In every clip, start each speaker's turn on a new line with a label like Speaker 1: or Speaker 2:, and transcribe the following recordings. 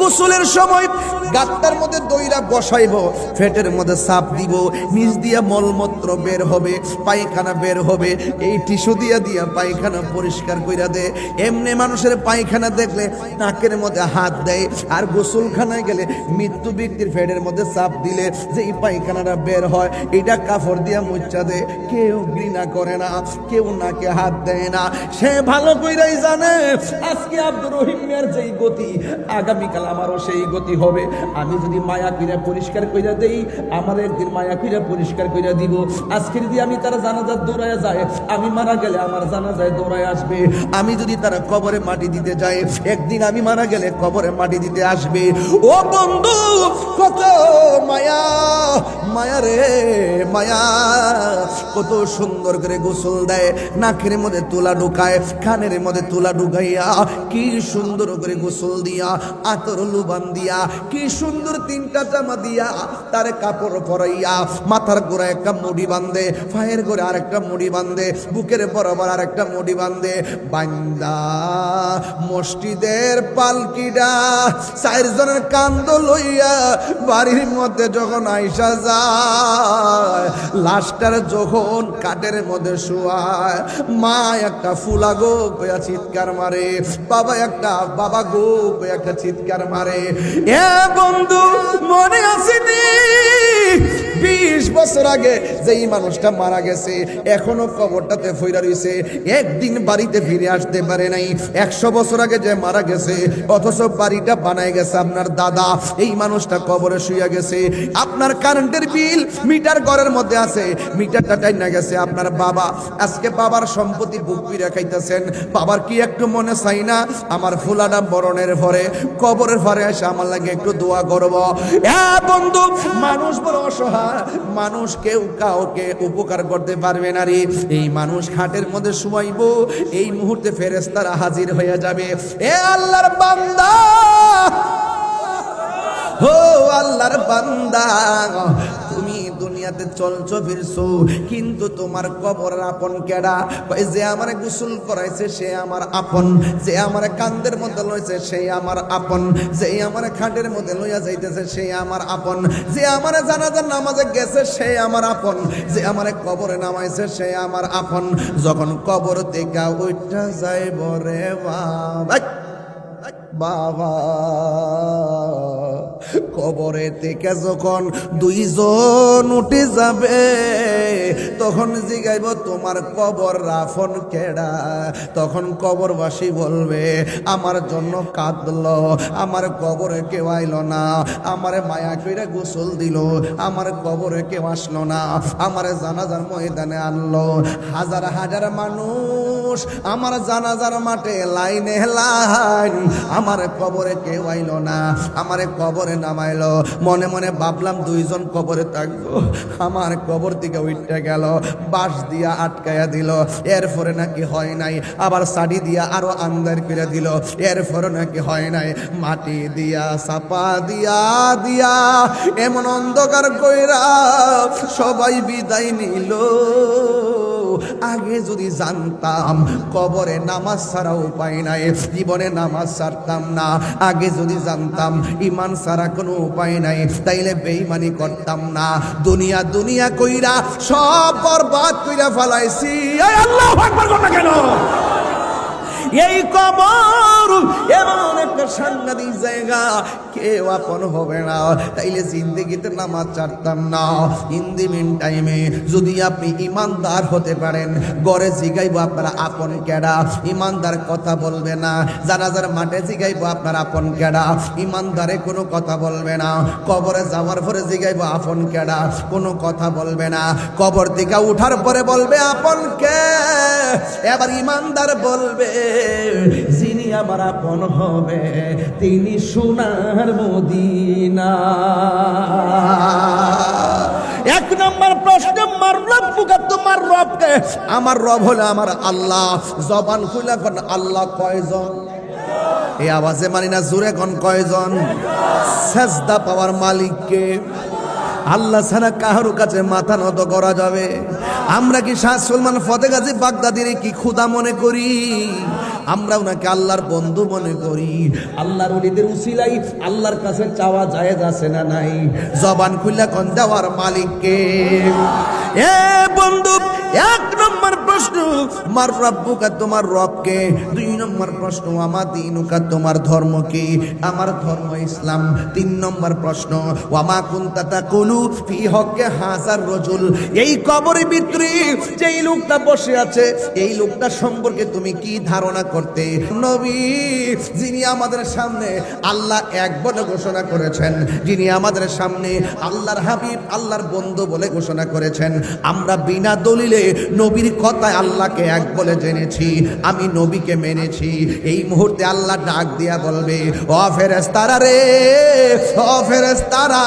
Speaker 1: গোসলের সময় গাতটার মধ্যে দইরা বসাইব, পেটের মধ্যে চাপ দিব, নিচ দিয়া মলমূত্র বের হবে, পায়খানা বের হবে, এই টিস্যু দিয়া দিয়া পায়খানা পরিষ্কার কইরা দে। এমনি মানুষের পায়খানা দেখলে নাকের মধ্যে হাত দেয়, আর গোসলখানায় গেলে মৃত্যু ব্যক্তির পেটের মধ্যে চাপ দিলে যে এই পায়খানাটা বের হয়, এটা কাপড় দিয়া মুচ্ছা দে। কেউ ঘৃণা করে না, কেউ নাকে হাত দেয় না। সে ভালো কইরাই জানে আজকে আব্দুর রহিম মিয়ার যেই গতি, আগামীকাল আমারও সেই গতি হবে। আমি যদি মায়া কইরা পরিষ্কার কইরা দেই, আমার একদিন মায়া কইরা পরিষ্কার কইরা দিব। আজকে যদি আমি তারা জানাজার দৌড়ায় যায়, আমি মারা গেলে আমার জানাজায় দৌড়ায় আসবে। আমি যদি তারা কবরে মাটি দিতে যায়, একদিন আমি মারা গেলে কবরে মাটি দিতে আসবে। ও বন্ধু, কত মায়া, মায়া রে মায়া, কত সুন্দর করে গোসল দেয়, নাকের মধ্যে তুলা ঢুকায়, কানের মধ্যে তুলা ঢুকাইয়া কি সুন্দর করে গোসল দিয়া, আতর লুবান দিয়া, কি সুন্দর তিনটা জামা দিয়া, তার কাপড় পরাইয়া, মাথার গোড়ায় একটা মুড়ি বান্ধে, পায়ের গোড়ে আরেকটা মুড়ি বান্ধে, বুকের বরাবর আরেকটা মুড়ি বান্ধে, বান্দা মসজিদের পালকিটা চারজনের কান্দ লইয়া বাড়ির মধ্যে যখন আইসা যায়, লাশটার যখন কাঠের মধ্যে শোয়ায়, মা একটা ফুলা গো কইয়া চিৎকার মারে, বাবা একটা বাবা গো কইয়া একটা চিৎকার মারে। এ বন্ধু, মনে আসেনি 20 বছর আগে যেই মানুষটা মারা গেছে, এখনো কবরটাতে ফইরা রইছে, একদিন বাড়িতে ফিরে আসতে পারে নাই। 100 বছর আগে যে মারা গেছে, অথচ বাড়িটা বানায় গেছে আপনার দাদা, এই মানুষটা কবরে শুইয়া গেছে। আপনার কারেন্টের বিল মিটার ঘরের মধ্যে আছে, মিটারটা টাইনা গেছে আপনার বাবা। আজকে বাবার সম্পত্তি বুক করে খাইতেছেন, বাবার কি একটু মনে চাই না আমার ফুলাটা বরণের পরে কবরের পরে এসে আমার লাগে একটু দোয়া করব? হ্যাঁ বন্ধু, মানুষ বড় অসহায়, মানুষ কেউ কাউকে উপকার করতে পারবে না রে। এই মানুষ খাটের মধ্যে শুয়াইব, এই মুহূর্তে ফেরেশতারা হাজির হয়ে যাবে। এ আল্লাহর বান্দা, ও আল্লাহর বান্দা, তুমি দুনিয়াতে চলছো ফিরছো, কিন্তু তোমার কবর আপন কেডা? যে আমার গোসল করাইছে সে আমার আপন, যে আমার কান্দের মধ্যে লইছে সে আমার আপন, যে আমার খাটের মধ্যে লইয়া যাইতেছে সে আমার আপন, যে আমার জানাজার নামাজে গেছে সে আমার আপন, যে আমার কবরে নামাইছে সে আমার আপন। যখন কবর থেকে উঠা যাইব রে বাবা, বাবা কবরে থেকে যখন দুইজন উঠে যাবে, তখন জিগাইব তোমার কবর রাফন কেডা? তখন কবরবাসী বলবে আমার জন্য কাঁদলো, আমার কবরে কেউ আইলো না, আমারে মায়া কইরা গোসল দিল, আমার কবরে কেউ আসলো না, আমারে জানাজার ময়দানে আনলো। হাজার হাজার মানুষ আমার জানাজার মাঠে লাইনে লাইন, আমার কবরে কেউ আইলো না, আমারে কবরে নামাইলো। মনে মনে ভাবলাম দুইজন কবরে থাকবো, আমার কবর থেকে উঠতে গেল, বাঁশ দিয়া আটকায়া দিল, এরপরে নাকি হয় নাই, আবার সাড়ি দিয়া আরো আন্দার করে দিল, এরপরে নাকি হয় নাই, মাটি দিয়া চাপা দিয়া দিয়া এমন অন্ধকার কইরা সবাই বিদায় নিল। আগে যদি জানতাম কবরে নামাজ ছাড়া উপায় নাই, জীবনে নামাজ ছাড়তাম না। আগে যদি জানতাম ঈমান ছাড়া কোনো উপায় নাই, তাইলে বেঈমানি করতাম না। দুনিয়া দুনিয়া কইরা সব বরবাদ কইরা ফেলাইছি। আল্লাহু আকবার বল না কেন? এই কবর এমন একটা সাংঘাতিক জায়গা, কেউ আপন হবে না, তাইলে জিন্দেগিতে নামাজ ছাড়তাম না। ইন দি মিন টাইমে যদি আপনি ইমানদার হতে পারেন, ঘরে জিগাইব আপনার আপন কেডা, ইমানদার কথা বলবে না। জানাজার মাঠে জিগাইব আপনার আপন কেডা, ইমানদারে কোনো কথা বলবে না। কবরে যাওয়ার পরে জিগাইব আপন কেডা, কোনো কথা বলবে না। কবর থেকে উঠার পরে বলবে আপন কে? এবার ইমানদার বলবে যিনি আমার আপন হবে তিনি সোনার মদিনা। এক নম্বর প্রশ্ন, মার রব্বুকা, তোমার রবকে? আমার রব হলো আমার আল্লাহ। জবান খুলে কোন আল্লাহ কয়জন? এই আওয়াজে মানি না, জোরে কোন কয়জন? সেজদা পাওয়ার মালিককে। আল্লাহ ছাড়া কারো কাছে মাথা নত করা যাবে? আমরা কি শাহ সুলমান ফতেহ গাজী বাগদাদির কি খুদা মনে করি? আমরা ওনাকে আল্লাহর বন্ধু মনে করি। আল্লাহর ওলিদের উসিলাই আল্লাহর কাছে চাওয়া জায়েজ আছে না নাই? জবান খুলে কোন দেওয়ার মালিককে। এ বন্ধু, এক নম্বর প্রশ্ন মার রাব্বুকা, তোমার রবকে। দুই নম্বর প্রশ্ন আমা দীনুকা, তোমার ধর্ম কি? আমার ধর্ম ইসলাম। তিন নম্বর প্রশ্ন ওয়ামা কুনতা তাকুলু ফি হক্কে হাজার রাজুল, এই কবরের ভিতরে যেই লোকটা বসে আছে এই লোকটা সম্পর্কে তুমি কি ধারণা করতে? নবী যিনি আমাদের সামনে আল্লাহ এক বলে ঘোষণা করেছেন, যিনি আমাদের সামনে আল্লাহর হাবিব আল্লাহর বন্ধু বলে ঘোষণা করেছেন, আমরা বিনা দলিলে নবীর কথায় আল্লাহকে এক বলে জেনেছি, আমি নবীকে মেনেছি। এই মুহূর্তে আল্লাহ ডাক দিয়া বলবে, ও ফেরেশতারা রে, ও ফেরেশতারা,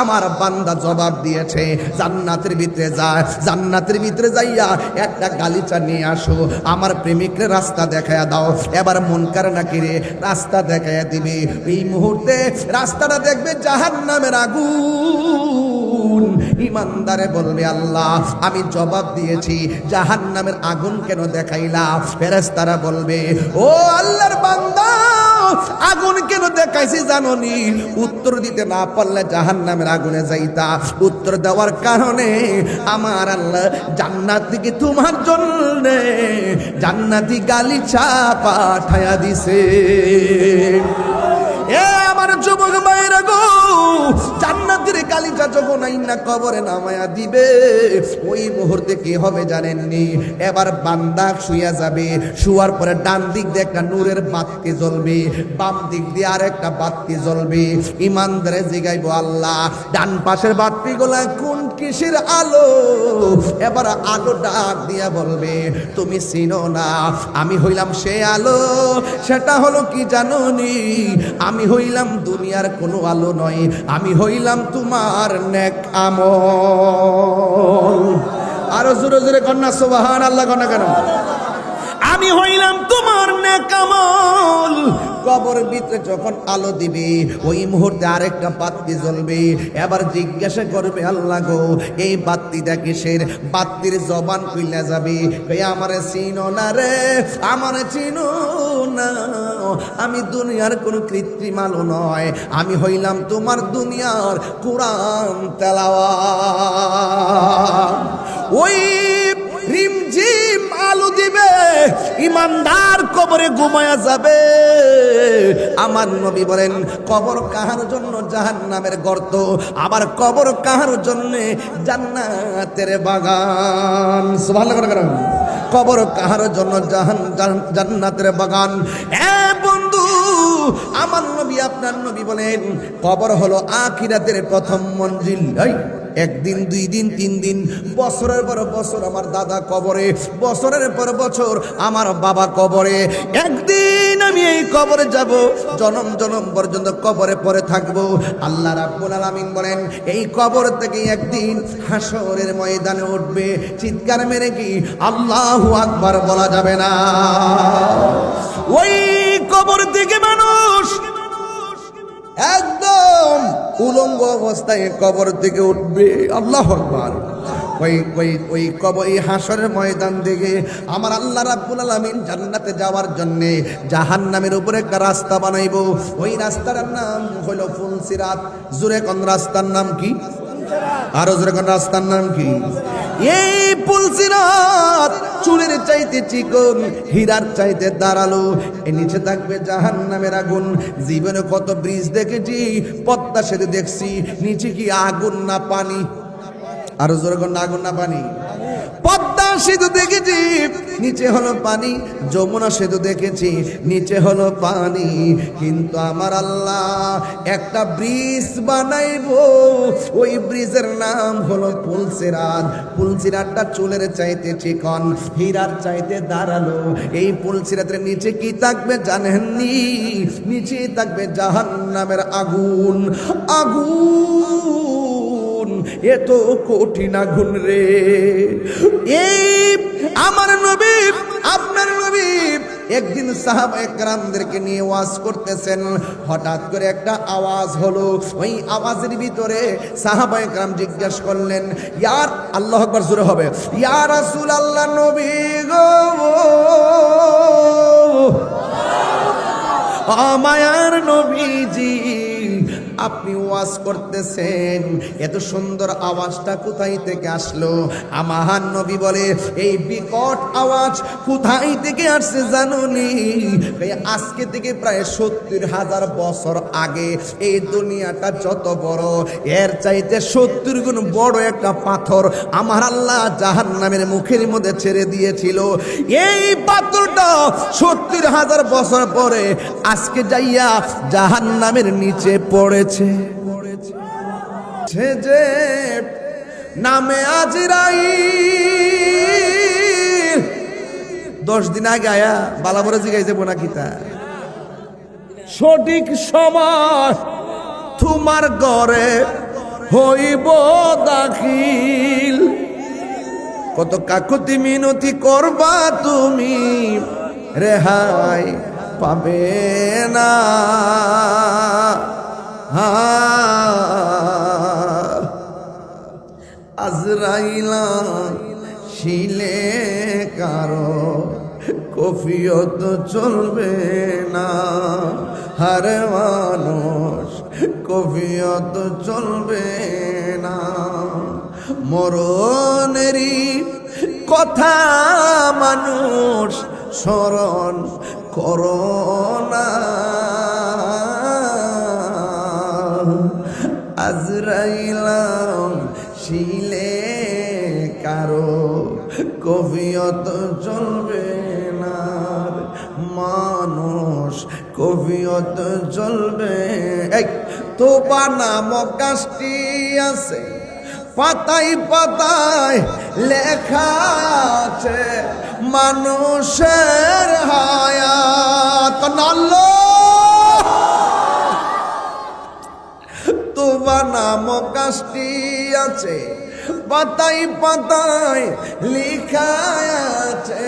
Speaker 1: আমার বান্দা জবাব দিয়েছে, জান্নাতের ভিতরে যায়, জান্নাতের ভিতরে যাইয়া একটা গালিচা নিয়ে আসো, আমার প্রেমিকরে রাস্তা দেখায়া দাও। এবার মুনকার নাকিরে রাস্তা দেখায়া দিবে। এই মুহূর্তে রাস্তাটা দেখবে জাহান্নামের আগুন। ইমানদারে বলবে, আল্লাহ আমি জবাব দিয়েছি, জাহান্নামের আগুন কেন দেখাইলা? ফেরেশতারা বলবে, ও আল্লাহর বান্দা, আগুন কেন দেখাইছি জানোনি? উত্তর দিতে না পারলে জাহান্নামের আগুনে যাইতা। উত্তর দেওয়ার কারণে আমার আল্লাহ জান্নাত থেকে তোমার জন্য জান্নাতি গালিচা পাঠায়া দিছে। এ আমার যুবক ভাইরা গো, জান্নাতের গালিচা যখন আইনা কবরে নামায়া দিবে, ওই মুহূর্তে কি হবে জানেননি? এবার বান্দা শুইয়া যাবে, শুয়ার পরে ডান দিক দিয়ে একটা নূরের বাতি জ্বলবে, বাম দিক দিয়ে আর একটা বাতি জ্বলবে। ইমানদারে জিগাইব, আল্লাহ ডান পাশের বাতিগুলা কোন কিসের আলো? এবার আলো ডাক দিয়া বলবে, তুমি চিনো না, আমি হইলাম সে আলো। সেটা হলো কি জানোনি? আমি হইলাম দুনিয়ার কোনো আলো নয়, আমি হইলাম তোমার নেক আমল। আরো জোরে জোরে কন্যা সুবহানাল্লাহ কন্যা কেন? আমি হইলাম তোমার নেক আমল। কবরের ভিতরে যখন আলো দিবে, ওই মুহূর্তে আরেকটা বাতি জ্বলবে। এবার জিজ্ঞাসা করবে, আল্লাহ গো এই বাতিটা কিসের? বাতির জবান খুইলা যাবে, আমারে চিনো না রে, আমারে চিনো না, আমি দুনিয়ার কোন কৃত্রিম আলো নয়, আমি হইলাম তোমার দুনিয়ার কোরআন তেলাওয়াত। ওই রিমঝিম আলো দিবে, ইমানদার কবরে ঘুমায়া যাবে। আমার নবী বলেন, কবর কাহার জন্য জাহান্নামের গর্ত, আবার কবর কাহার জন্য জান্নাতের বাগান। সুবহানাল্লাহ করে কবর কাহার জন্য জান্নাতের বাগান। এ বন্ধু, আমার নবী আপনার নবী বলেন, কবর হলো আখিরাতের প্রথম মঞ্জিল। একদিন, দুই দিন, তিন দিন, বছরের পর বছর আমার দাদা কবরে, বছরের পর বছর আমার বাবা কবরে। একদিন আমি এই কবরে যাব, জনম জনম পর্যন্ত কবরে পড়ে থাকবো। আল্লাহ রাব্বুল আলামিন বলেন, এই কবর থেকে একদিন হাসরের ময়দানে উঠবে, চিৎকার মেরে কি আল্লাহু আকবার বলা যাবে না? ওই কবর থেকে মানুষ একদম উলঙ্গ অবস্থায় কবর থেকে উঠবে। আল্লাহু আকবার। ওই কবর, এই হাসরের ময়দান থেকে আমার আল্লাহ রাব্বুল আলামিন জান্নাতে যাওয়ার জন্য জাহান্নামের উপরে একটা রাস্তা বানাইবো। ওই রাস্তার নাম হলো ফুলসিরাত। জোরে কোন রাস্তার নাম কি? আরো জোরে কোন রাস্তার নাম কি? এই ফুলসিরাত চুলের চাইতে চিকন, হীরার চাইতে দাঁড়ালো। এর নিচে থাকবে জাহান্নামের আগুন। জীবনে কত ব্রিজ দেখেছি, পদ্মা সেতু দেখছি, নিচে কি আগুন না পানি? আরো জোরে কোন আগুন না পানি? পদ্মা সেতু দেখেছি, নিচে হলো পানি। যমুনা সেতু দেখেছি, নিচে হলো পানি। কিন্তু আমার আল্লাহ একটা ব্রিজ বানাইবো, ওই ব্রিজের নাম হলো ফুলসিরাত। ফুলসিরাতটা চুলের চাইতে চিকন, হীরার চাইতে দাঁড়ালো। এই ফুলসিরাতের নিচে কি থাকবে জানেননি? নিচে থাকবে জাহান্নামের আগুন। আগুন এত কঠিন আগুন রে। এই আমার নবী আপনার নবী একদিন সাহাবায়ে কেরামদেরকে নিয়ে ওয়াজ করতেছেন, হঠাৎ করে একটা আওয়াজ হলো। ওই আওয়াজের ভিতরে সাহাবায়ে কেরাম জিজ্ঞেস করলেন, ইয়া আল্লাহু আকবার, জোরে হবে, ইয়া রাসূলুল্লাহ, নবী গো মায়ার নবীজি আপনি ওয়াজ করতেছেন, এত সুন্দর আওয়াজটা কোথায় থেকে আসলো? আমার নবী বলে এই বিকট আওয়াজ কোথায় থেকে আসছে জানুনি? আজকে থেকে প্রায় 70,000 বছর আগে এই দুনিয়াটা যত বড়, এর চাইতে 70 গুণ বড় একটা পাথর আমার আল্লাহ জাহান্নামের মুখের মধ্যে ছেড়ে দিয়েছিল। এই পাথরটা 70,000 বছর পরে আজকে যাইয়া জাহান্নামের নিচে পড়েছে। সে যে নামে আজরাইল 10 দিন আগে আয়া বালাবরে জিগাইছে বোনা কিতা সঠিক সময় তোমার ঘরে হইব দাখিল। কত কাকুতি মিনতি করবা তুমি, রেহাই পাবে না। আজরাইলা শিলে কারো কফিয়ত চলবে না, হার মানুষ কফিয়ত চলবে না। মরণেরই কথা মানুষ স্মরণ করোনা। আজরাইলাম শিলে কারো কফিয়ত চলবে না, মানুষ কফিয়ত চলবে। এক তোবা নামক গাছটি আছে, পাতায় পাতায় লেখা আছে মানুষের হায়াত। তোবা নামক গাছটি আছে, পাতায় পাতায় লেখা আছে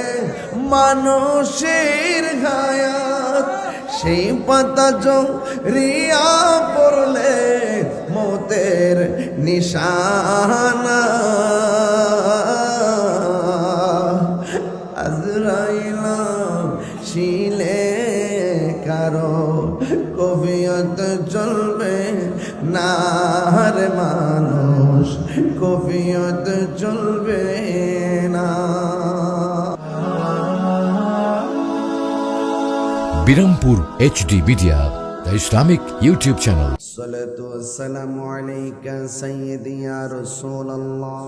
Speaker 1: মানুষের হায়াত। সেই পাতা জড়িয়া পড়লে মতের নিশানা। আজরাইলা শিলে কারো কফিয়ত চলবে না, রে মানুষ কফিয়ত চলবে না।
Speaker 2: Birampur HD media, the Islamic YouTube channel.
Speaker 1: সালাতু ওয়াসসালামু আলাইকা সাইয়্যিদি ইয়া রাসূলুল্লাহ।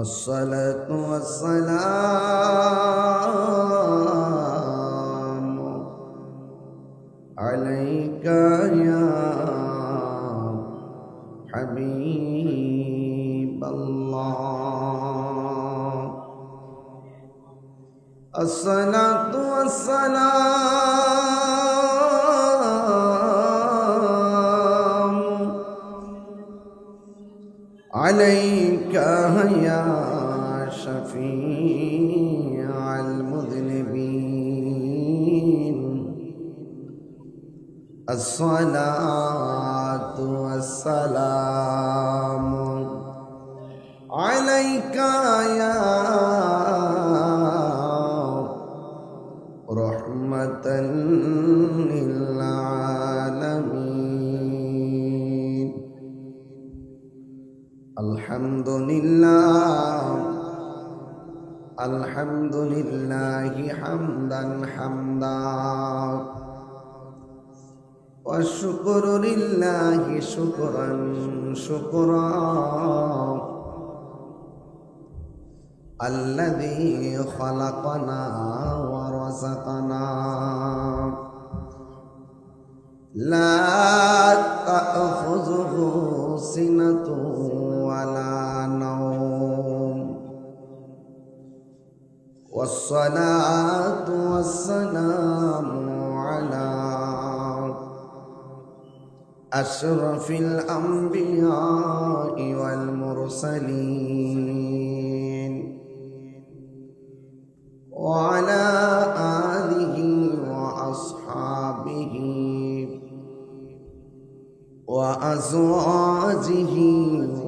Speaker 1: আসসালাতু ওয়াসসালামু আলাইকা ইয়া হাবিবাল্লাহ। الصلاة والسلام عليك يا شفيع المذنبين. الصلاة والسلام عليك يا رحمة للعالمين. الحمد لله الحمد لله حمدا حمدا، والشكر لله شكرا شكرا. الذي خلقنا ورزقنا، لا تأخذه سنة ولا نوم. والصلاة والسلام على أشرف الأنبياء والمرسلين، وعلى آله وأصحابه وأزواجه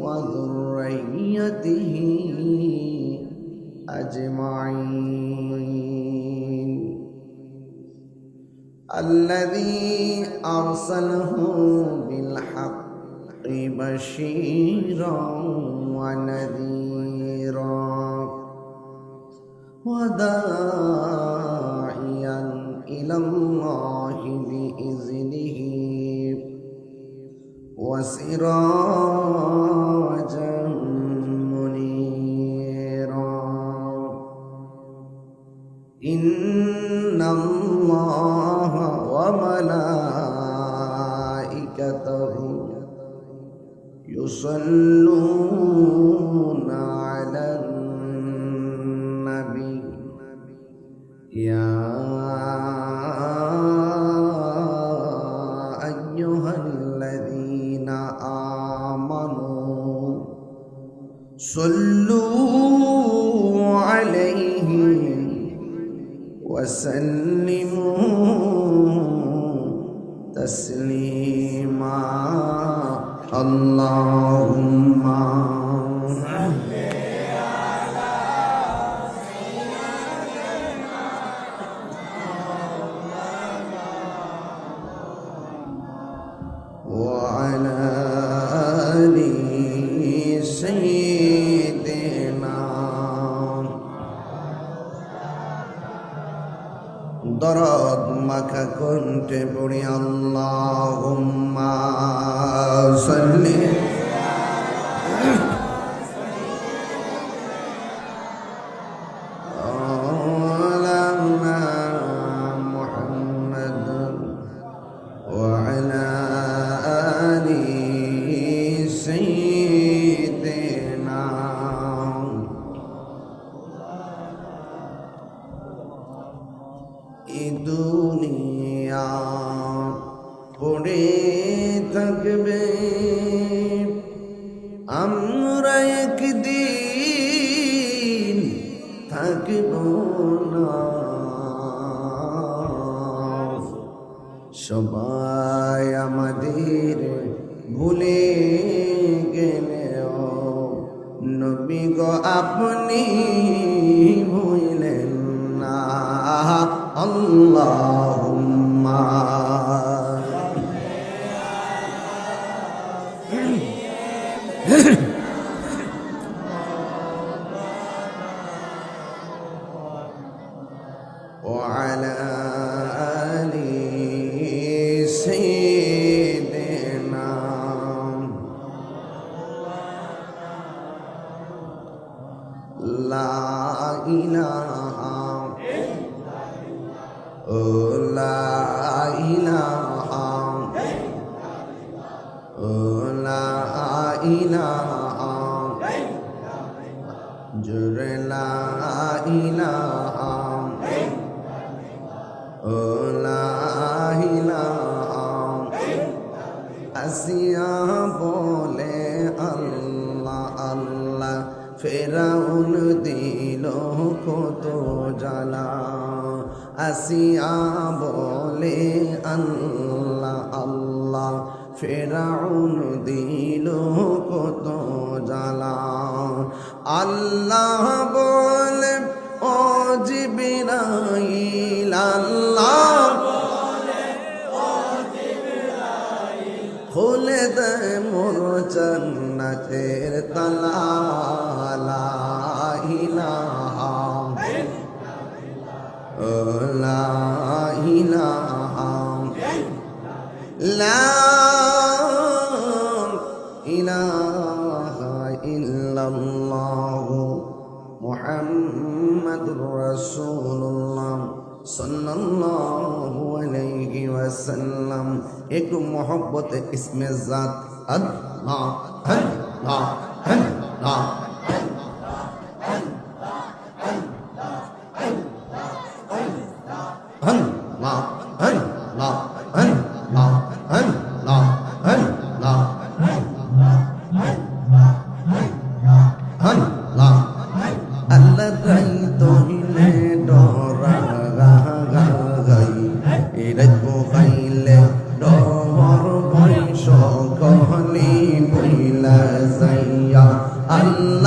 Speaker 1: وذريته
Speaker 3: أجمعين الذي أرسله بالحق بشيرا ونذيرا وداعيا إلى الله بإذنه وسراجا منيرا إن الله وملائكته يصلون على النبي يا أيها الذين آمنوا صلوا عليه وسلموا تسليما اللهم وعلى آل سيدنا দরদ মাখা কণ্ঠে পড়ি আল্লাহুম্মা সাল্লি আলা মুহাম্মাদ ওয়া আলা আলি সাইয়্যিদিনা এই দুনিয়া পড়ে থাকবে আমরা একদিন থাকব না সবাই আমাদের ভুলে গেলেও নবী গো আপনি ভুলেন না আল্লাহুম্মা وعلى آل سيدنا لا إله لا إله لا إله جر لا إله لا إله আসিয়া বলে আল্লাহ আল্লাহ ফেরাউন দিল কত জ্বালা আসিয়া বলে আল্লাহ আল্লাহ ফেরাউন দিল কত জ্বালা আল্লাহ বলে ও জিবরাইল আল্লাহ খুলে দে মোর জান্নাতের তালা লা ইলাহা লা ইলাহা লা ইলাহা ইল্লাল্লাহ মুহাম্মাদুর রাসূলুল্লাহ সাল্লাল্লাহু আলাইহি ওয়াসাল্লাম একটু মোহব্বতে ইসমে জাত আল্লাহ আল্লাহ আল্লাহ আল্লাহ আল্লাহ আল্লাহ আল্লাহ আল্লাহ আল্লাহ আল্লাহ রাই তহিলে ডরা গাই রাখবো খাইলে ডর বয়স কহলি বইলা যাইয়া আল্লাহ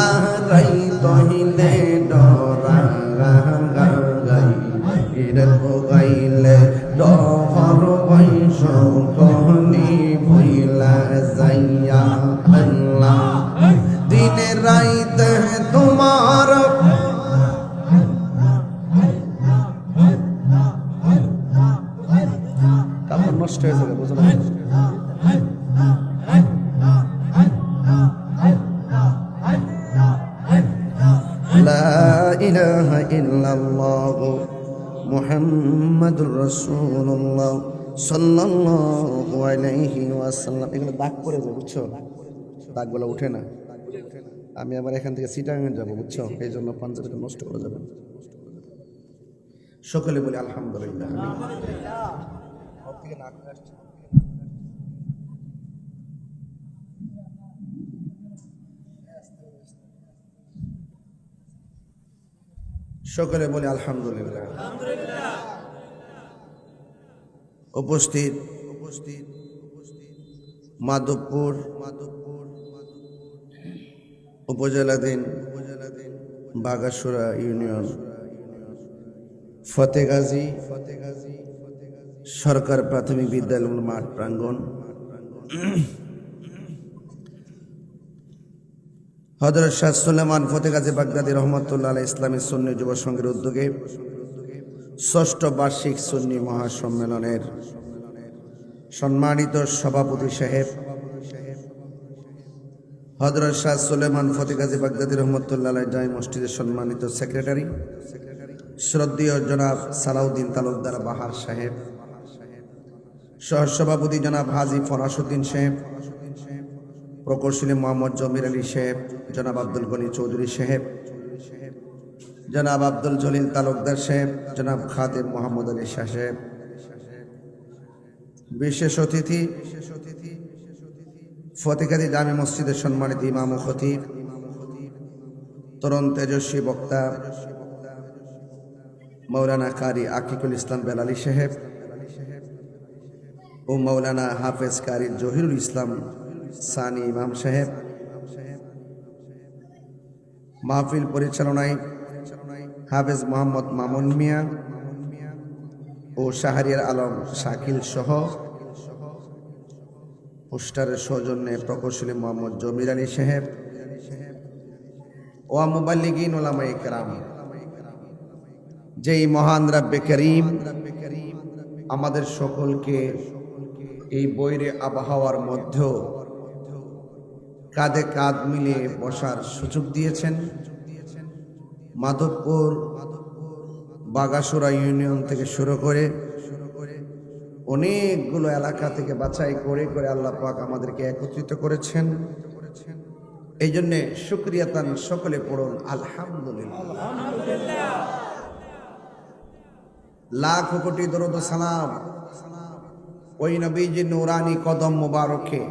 Speaker 3: এরে গাইলে ডহর বৈশ কহনি ভুইলা যাইয়া আল্লাহ দিনে রাইতে তোমার
Speaker 1: কাপড় নষ্ট হয়ে যাবে বুঝলো
Speaker 3: লা ইলাহা ইল্লাল্লাহ মুহাম্মাদুর রাসূলুল্লাহ সাল্লাল্লাহু আলাইহি ওয়াসাল্লাম।
Speaker 1: এগুলো দাগ পড়ে যাবে বুঝছো, দাগগুলো উঠে না। আমি আবার এখান থেকে চিটাগাং যাবো বুঝছো, এই জন্য পাঞ্জাবিটা নষ্ট করে যাবে।
Speaker 3: সকলে বলি আলহামদুলিল্লাহ। সকলে বলি আলহামদুলিল্লাহ। উপস্থিত মাধবপুর উপজেলাধীন বাগাসুরা ইউনিয়ন ফতেগাজী সরকার প্রাথমিক বিদ্যালয় মাঠ প্রাঙ্গণ, হযরত শাহ সুলেমান ফতেগাজী বাগদাদী রহমতুল্লাহ আলাইহি ইসলামী সুন্নি যুব সংঘের উদ্যোগে ৬ষ্ঠ বার্ষিক সুন্নি মহাসম্মেলনের সম্মানিত সভাপতি সাহেব, হযরত শাহ সুলেমান ফতেগাজী বাগদাদী রহমতুল্লাহ আলাইহি জামি মসজিদের সম্মানিত সেক্রেটারি শ্রদ্ধেয় জনাব সালাউদ্দিন তালুকদার বাহার সাহেব, সহসভাপতি জনাব হাজী ফরাসউদ্দিন সাহেব, প্রকৌশলী মোহাম্মদ জমির আলী সাহেব, জনাব আব্দুল গনি চৌধুরী সাহেব, জনাব আব্দুল জলিল তালুকদার সাহেব, জনাব খাদেম মোহাম্মদ আলী শাহ সাহেব, বিশেষ অতিথি ফতেগাজী জামি মসজিদের সম্মানিত ইমাম ও খতিব, তরুণ তেজস্বী বক্তা মৌলানা কারি আকিকুল ইসলাম বেলালী সাহেব ও মৌলানা হাফেজ কারি জহিরুল ইসলাম সানি ইমাম সাহেব, মাহফিল পরিচালনায় হাফেজ মোহাম্মদ মামুন মিয়া ও শাহরিয়ার আলম শাকিল সহ পোস্টারের সৌজন্যে প্রকৌশলী মোহাম্মদ জমির আলী সাহেব ও মুবাল্লিগিন উলামায়ে কেরাম, যেই মহান রাব্বে করিম আমাদের সকলকে এই বৈরী আবহাওয়ার মধ্যেও কাঁধে কাঁধ মিলিয়ে বসার সুযোগ দিয়েছেন। মাধবপুর বাগাসুরা ইউনিয়ন থেকে শুরু করে অনেকগুলো এলাকা থেকে বাছাই করে করে আল্লাহ পাক আমাদেরকে একত্রিত করেছেন। এই জন্যে শুকরিয়াতান সকলে পড়ুন আলহামদুলিল্লাহ। লাখ কোটি দরুদ ও সালাম ওই নবীজি নূরানি কদম মুবারকে,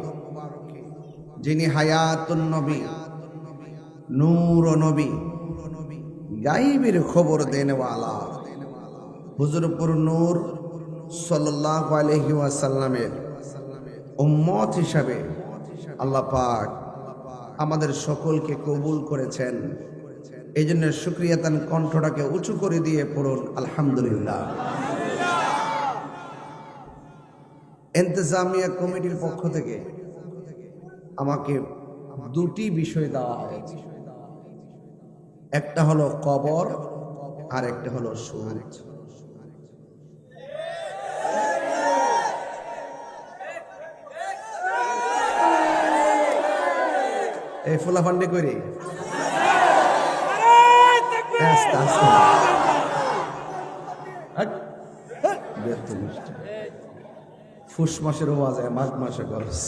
Speaker 3: যিনি হায়াতুন নবী, নূর ও নবী, গাইবের খবর দেনওয়ালা হুজুরপুর নূর সাল্লাল্লাহু আলাইহি ওয়াসাল্লামের উম্মত হিসাবে আল্লাহ পাক আমাদের সকলকে কবুল করেছেন। এই জন্য শুকরিয়াতান কণ্ঠটাকে উঁচু করে দিয়ে পড়ুন আলহামদুলিল্লাহ। ইন্তেজামিয়া কমিটির পক্ষ থেকে আমাকে দুটি বিষয় দেওয়া হয়েছে, একটা হলো কবর আর একটা হলো সুদ। এই ফুলাফান্ডি করে আস্তে আস্তে ফুস মাসের ওয়াজ মাঘ মাসে খরচ।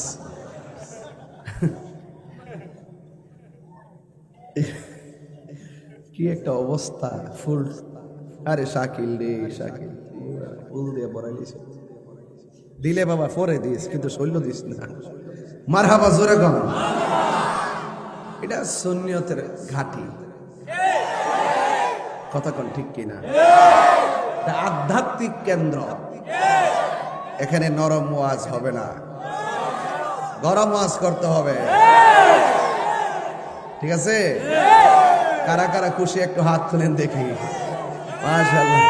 Speaker 3: কি একটা অবস্থা ফুল। আরে শাকিল রে শাকিল, ফুল দিয়ে বড়াইলিস দিলে বাবা পরে দিস, কিন্তু শৈল দিস না। মারহাবা জোরে কম। এটা সুন্নিয়তের ঘাঁটি, কথা কোন ঠিক কিনা? আধ্যাত্মিক কেন্দ্র। এখানে নরম ওয়াজ হবে না, গরম ওয়াজ করতে হবে, ঠিক আছে? কারা কারা খুশি একটু হাত তুলেন দেখি। মাশাআল্লাহ।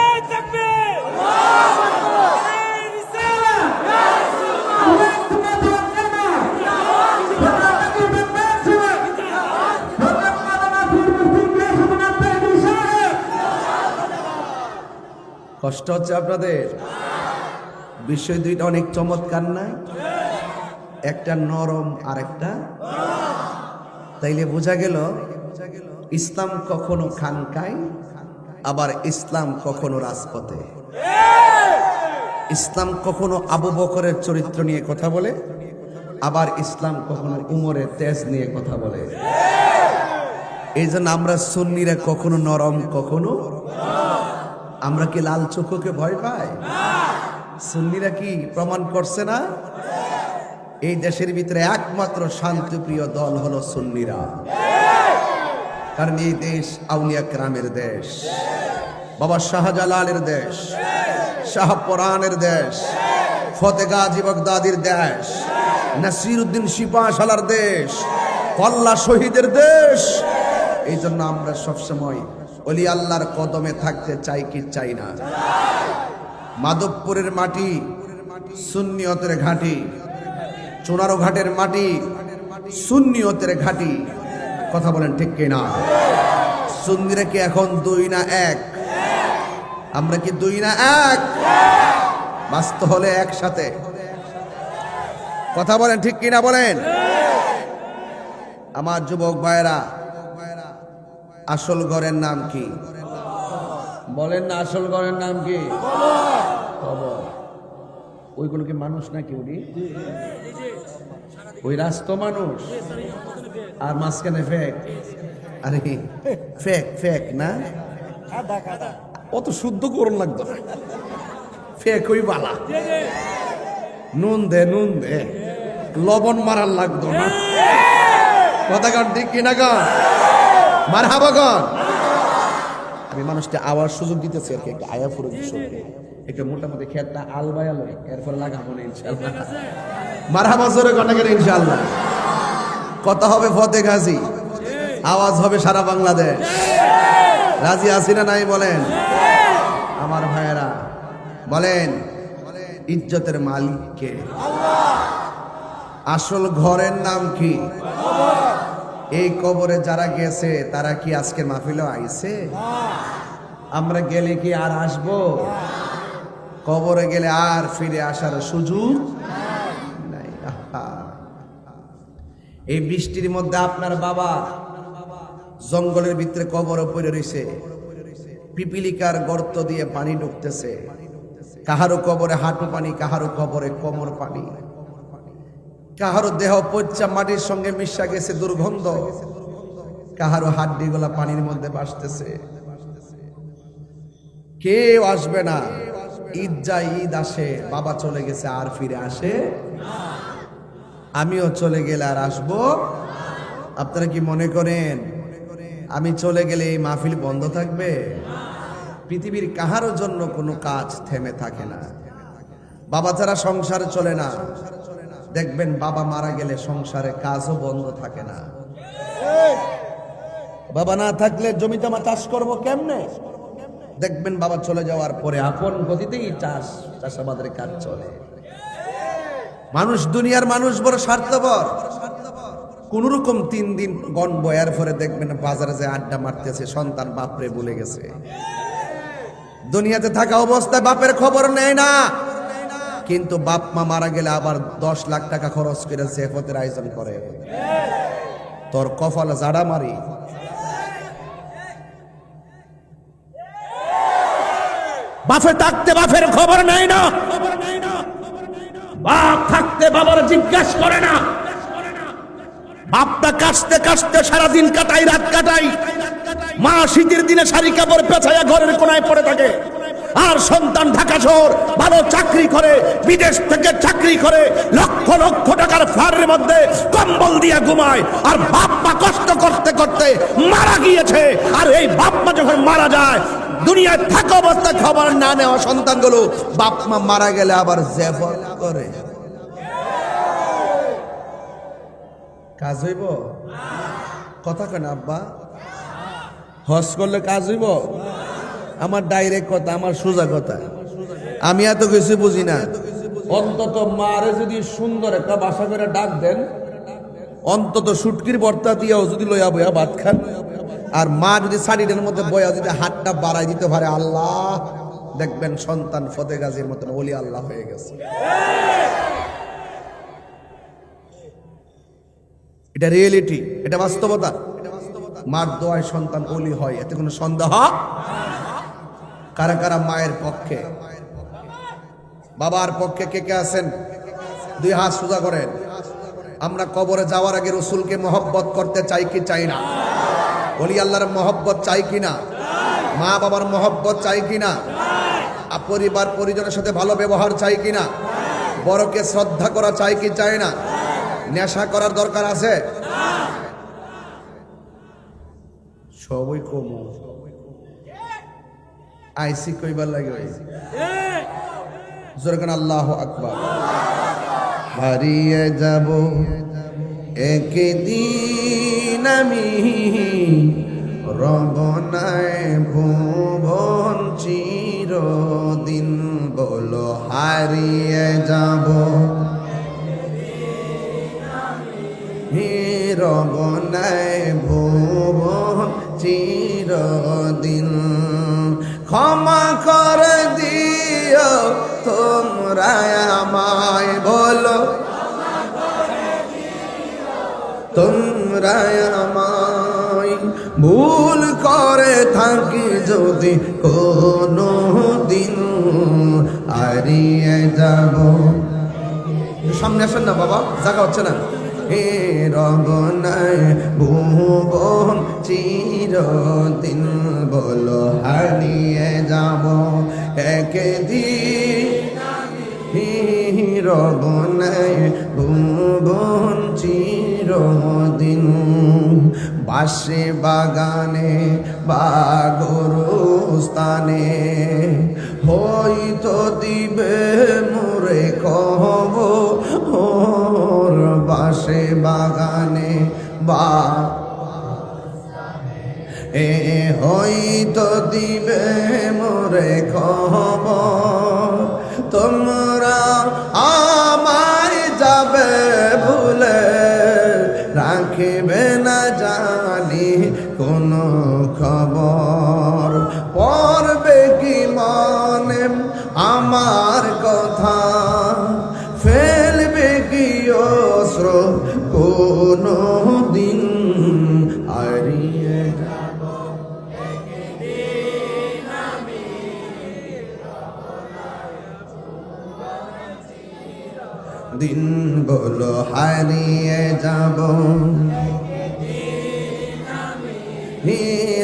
Speaker 3: কষ্ট হচ্ছে আপনাদের? বিষয় দুইটা অনেক চমৎকার না? একটা নরম আর একটা, তাইলে বোঝা গেল ইসলাম কখনো খানকায়, আবার ইসলাম কখনো রাজপথে। ইসলাম কখনো আবু বকরের চরিত্র নিয়ে কথা বলে, আবার ইসলাম কখনো উমরের তেজ নিয়ে কথা বলে। এই জন্য আমরা সুন্নিরা কখনো নরম, কখনো। আমরা কি লাল চক্ষুকে ভয় পাই? সুন্নিরা কি প্রমাণ করছে না? এই দেশের ভিতরে একমাত্র শান্তিপ্রিয় দল হলো সুন্নিরা। কারণ এই দেশ আউলিয়া কেরামের দেশ, বাবা শাহজালালের দেশ, শাহপরানের দেশ, ফতে গাজী বাগদাদির দেশ, নাসিরউদ্দিন সিপাহসালার দেশ, কল্লা শহীদের দেশ। এই জন্য আমরা সবসময় ওলি আল্লাহর কদমে থাকতে চাই কি চাই না? মাধবপুরের মাটি সুন্নিয়তের ঘাঁটি, চুনারো ঘাটের মাটি সুন্নিয়তের ঘাঁটি। কথা বলেন ঠিক কিনা? সুন্নিরা কি এখন দুই না এক? আমরা কি দুই না এক? বাস্তব হলে একসাথে। কথা বলেন ঠিক কিনা বলেন? আমার যুবক ভাইরা, আসল ঘরের নাম কি? বলেন না, আসল ঘরের নাম কি? কবর। ওইগুলো কি মানুষ নাকি? উনি ওই রাস্ত মানুষ, আর মাঝখানে ফেক। আরে ফেক ফেক না, অত শুদ্ধ করুন লাগতো না। ফেক ওই বালা, নুন দে নুন দে, লবণ মারার লাগতো না। কথা কন ঠিক কিনা কন? মারহাবা কন। আমি মানুষটা আওয়াজ সুযোগ দিতেছি আর কি, একটা আয়া ফুরো বিষয়কে একটু মোটামুটি খেতটা আলবায়ালো, এরপরে লাগাবো না ইনশাআল্লাহ। মারহাবা জোরে কন না ইনশাআল্লাহ। কথা হবে ফতে গাজী, আওয়াজ হবে সারা বাংলাদেশ। রাজি আছি না নাই বলেন? আমার ভাইয়েরা বলেন, ইজ্জতের মালিক কে? আসল ঘরের নাম কি? এই কবরে যারা গেছে তারা কি আজকে মাহফিলে আইছে? আমরা গেলে কি আর আসবো? কবরে গেলে আর ফিরে আসার সুযোগ নাই। এই বৃষ্টির মধ্যে আপনার বাবা জঙ্গলের ভিতরে কবরে পড়ে রয়েছে, পিপিলিকার গর্ত দিয়ে পানি ঢুকতেছে। কাহারো কবরে হাঁটু পানি, কাহারো কবরে কোমর পানি, কাহারো দেহ পচা মাটির সঙ্গে মিশা গেছে দুর্গন্ধ, কাহারো হাড্ডি গুলা পানির মধ্যে ভাসতেছে। কেউ আসবে না। ঈদ যায় ঈদ আসে, বাবা চলে গেছে আর ফিরে আসে। আমিও চলে গেলে আর আসবো? আপনারা কি মনে করেন আমি চলে গেলে এই মাহফিল বন্ধ থাকবে? পৃথিবীর কাহারও জন্য কোনো কাজ থেমে থাকে না। বাবা ছাড়া সংসার চলে না। দেখবেন বাবা মারা গেলে সংসারে কাজও বন্ধ থাকে না। বাবা না থাকলে জমি জমা চাষ করবো কেমনে? দেখবেন বাবা চলে যাওয়ার পরে আপন গতিতেই চাষাবাদের কাজ চলে। মানুষ, দুনিয়ার মানুষ বড় স্বার্থপর। কোন রকম 3 দিন গণব, এর পরে দেখবেন বাজারে যে আড্ডা মারতেছে, সন্তান বাপরে ভুলে গেছে। দুনিয়াতে থাকা অবস্থায় বাপের খবর নেয় না, কিন্তু বাপ মা মারা গেলে আবার 10 লাখ টাকা খরচ করে সেফতের আয়োজন করে। তোর কপাল জাড়া মারি। বাপে থাকতে বাপের খবর নেয় না, বাপ থাকতে বাবার জিজ্ঞাসা করে না। বাপটা কাশতে কাশতে সারাদিন কাটাই, রাত কাটাই। মা শীতের দিনে শাড়ি কাপড় পেঁচাইয়া ঘরের কোনায় পড়ে থাকে, আর সন্তান ঢাকা শহর ভালো চাকরি করে, বিদেশ থেকে চাকরি করে, লক্ষ লক্ষ টাকার ফ্ল্যাটের মধ্যে কম্বল দিয়ে ঘুমায়। আর বাপ মা কষ্ট করতে করতে মারা গিয়েছে। আর এই বাপ মা যখন মারা যায়, দুনিয়ায় থাকা অবস্থায় খবর না নেওয়া সন্তানগুলো বাপ মা মারা গেলে আবার জেফত করে। কাজ হইব? কথা কেন আব্বা? হজ করলে কাজ হইব? আমার ডাইরেক্ট কথা, আমার সোজা কথা। আমি এত কিছু বুঝি না। অন্তত মারে যদি সুন্দর একটা বাসা করে ডাক দেন, অন্তত শুটকির ভর্তা দিয়েও যদি লইয়া বইয়া ভাত খান, আর মা যদি শাড়িটার মধ্যে বয়া যদি হাতটা বাড়াই দিতে পারে, আল্লাহ
Speaker 1: দেখবেন সন্তান ফতে গাজীর মতন ওলি আল্লাহ হয়ে গেছে। এটা রিয়েলিটি, এটা বাস্তবতা। মার দোয়ায় সন্তান ওলি হয়, এতে কোনো সন্দেহ। কারা কারা মায়ের পক্ষে, বাবার পক্ষে কে কে আছেন? দুই হাত সোজা করেন। আমরা কবরে যাওয়ার আগে রসুলকে মহব্বত করতে চাই কি চাই না? ওলি আল্লাহর মহব্বত চাই কিনা? মা বাবার মহব্বত চাই কিনা? পরিবার পরিজনের সাথে ভালো ব্যবহার চাই কিনা? বড়কে শ্রদ্ধা করা চাই কি চাই না? নেশা করার দরকার আছে? সবই কম আইসি কইবার লাগে জোরগান আল্লাহু আকবার। হারিয়ে যাব একদিন আমি, রবনায় ভুবন চিরদিন। বলো হারিয়ে যাব রবনায় ভুবন চিরদিন। ক্ষমা করে দিও তোমরা আমায়, বলো তোমরা আমায়। ভুল করে থাকি যদি কোনো দিন, হারিয়ে যাব। সামনে আসেন না বাবা, জায়গা হচ্ছে না। হে রবনায় ভুবন চিরদিন, বলো হারিয়ে যাব একদিন। রবনায় ভুবন চিরদিন। বাসে বাগানে বা গরুস্থানে হয়তো দিবে মোরে খবর। বাসে বাগানে বা হয়তো দিবে মোরে খবর। তোমরা আমায় যাবে ভুলে, রাখিবে না জানি কোনো খবর। পড়বে কি মনে আমার কথা, ফেলবে কি অস্ত্র কোনো দিন, হারিয়ে যাব দিন। বলো হারিয়ে যাব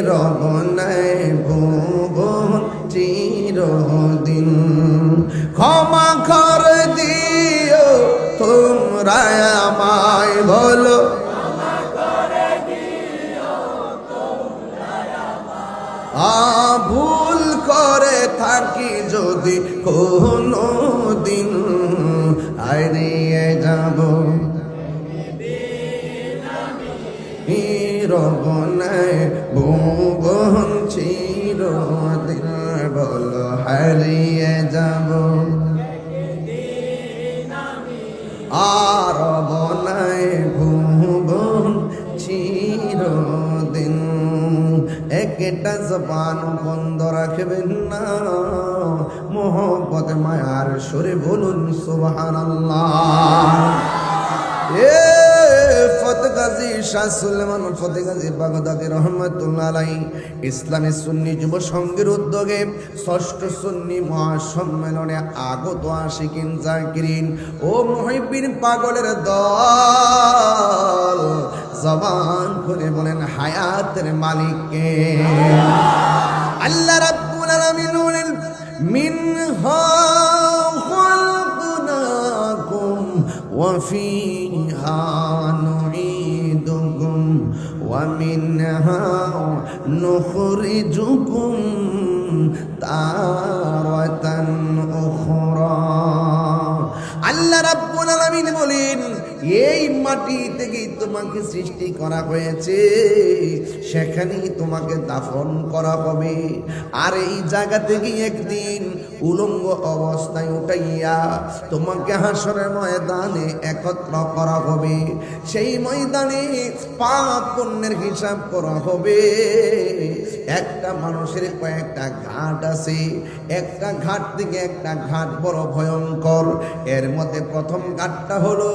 Speaker 1: রবনায় ভুবন চিরদিন। ক্ষমা করে দিও তোমরা আমায়, বলো ভুল করে থাকি যদি কোনো দিন, হারিয়ে যাব রবনায় ভুবন চিরদিন। বলো হারিয়ে যাব আর রবনায় ভুবন চিরদিন। একটা জবান বন্ধ রাখবেন না, মোহব্বত মায়ার সুরে বলুন সুবহানাল্লাহ। ফতেগাজী শাহ সুলেমান ফতেগাজী বাগদাদী রহমাতুল্লাহ আলাইহি ইসলামী সুন্নি যুব সংঘের উদ্যোগে ৬ষ্ঠ সুন্নি মহাসম্মেলনে আগত আশিকিন জাকিরিন ও মুহিব্বিন পাগলের দল, জবান খুলে বলেন হায়াতের মালিককে। আল্লাহ রাব্বুল আলামিন বলেন মিনহা খালাকনাকুম ওয়া ফিহা নুঈদুকুম ওয়া মিনহা নুখরিজুকুম তারাতান উখরা। আল্লাহ রাব্বুল আলামিন বলেন এই মাটি থেকেই তোমাকে সৃষ্টি করা হয়েছে, সেখানেই তোমাকে দাফন করা হবে। আর এই জায়গা থেকে একদিন উলঙ্গ অবস্থায় উঠাইয়া তোমাকে হাসরের ময়দানে একত্র করা হবে। সেই ময়দানে পাপ পুণ্যের হিসাব করা হবে। একটা মানুষের কয়েকটা ঘাট আছে, একটা ঘাট থেকে একটা ঘাট বড় ভয়ঙ্কর। এর মধ্যে প্রথম ঘাটটা হলো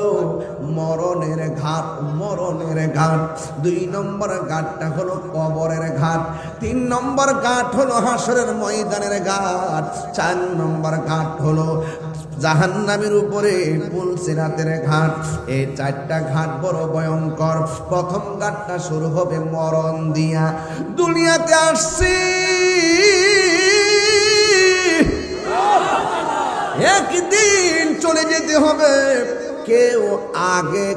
Speaker 1: মরণের ঘাট, মরণের ঘাট। 2 নম্বর ঘাটটা হলো কবরের ঘাট। 3 নম্বর ঘাট হলো হাসরের ময়দানের ঘাট। 4 নম্বর ঘাট হলো জাহান্নামের উপরে পুলসিরাতের ঘাট। এই 4টা ঘাট বড় ভয়ঙ্কর। প্রথম ঘাটটা শুরু হবে মরণ দিয়া। দুনিয়াতে আসছি একদিন চলে যেতে হবে, কেউ আগে,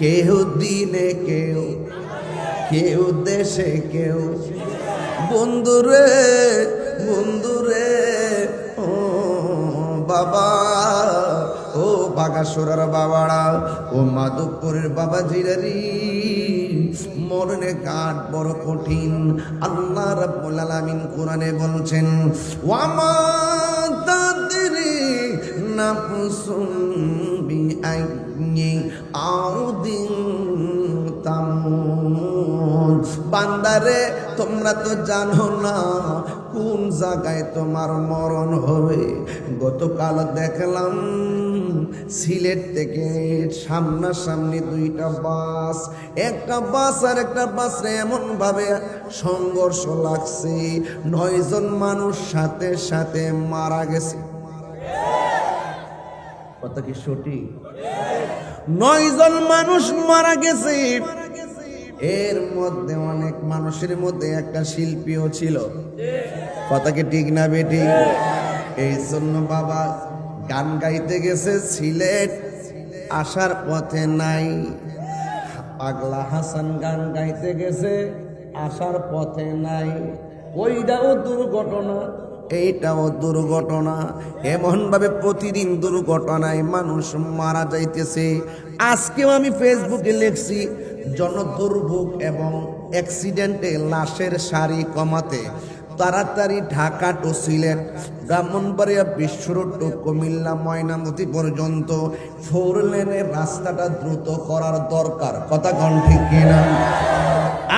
Speaker 1: কেউ দিনে, কেউ দেশে, কেউ বন্ধুরে, বন্ধুরে ও বাবা, ও বাগাসুরার বাবারা, ও মাধবপুরের বাবা জিরারি, মরণে ঘাট বড় কঠিন। আল্লাহ রাব্বুল আলামিন কোরআনে বলছেন, ওয়ামা তাদরি নাফসুম বিআইয়ি আরদিন তামুত। বান্দারে তোমরা তো জানো না কোন জায়গায় তোমার মরণ হবে। গতকাল দেখলাম সিলেট থেকে সামনাসামনি 2টা বাস, একটা বাস আর একটা বাসে এমন ভাবে সংঘর্ষ লাগছে, 9 জন মানুষ সাথে সাথে মারা গেছে। কথা কি সঠিক? 9 জন মানুষ মারা গেছে। এর মধ্যে অনেক মানুষের মধ্যে একটা শিল্পীও ছিল। কথা কি ঠিক না বেটি? এই জন্য বাবা গান গাইতে গেছে সিলেট, আসার পথে নাই। পাগলা হাসান গান গাইতে গেছে, আসার পথে নাই। ওইটাও দুর্ঘটনা, এইটাও দুর্ঘটনা। এমন ভাবে প্রতিদিন দুর্ঘটনায় মানুষ মারা যাইতেছে। আজকেও আমি ফেসবুকে লিখছি, জনদুর্ভোগ এবং অ্যাক্সিডেন্টে লাশের সারি কমাতে তাড়াতাড়ি ঢাকা টু সিলেট, ব্রাহ্মণবাড়িয়া বিশ্ব রোড টু কুমিল্লা ময়নামতি পর্যন্ত 4 লেনের রাস্তাটা দ্রুত করার দরকার। কথা কোন ঠিক কিনা?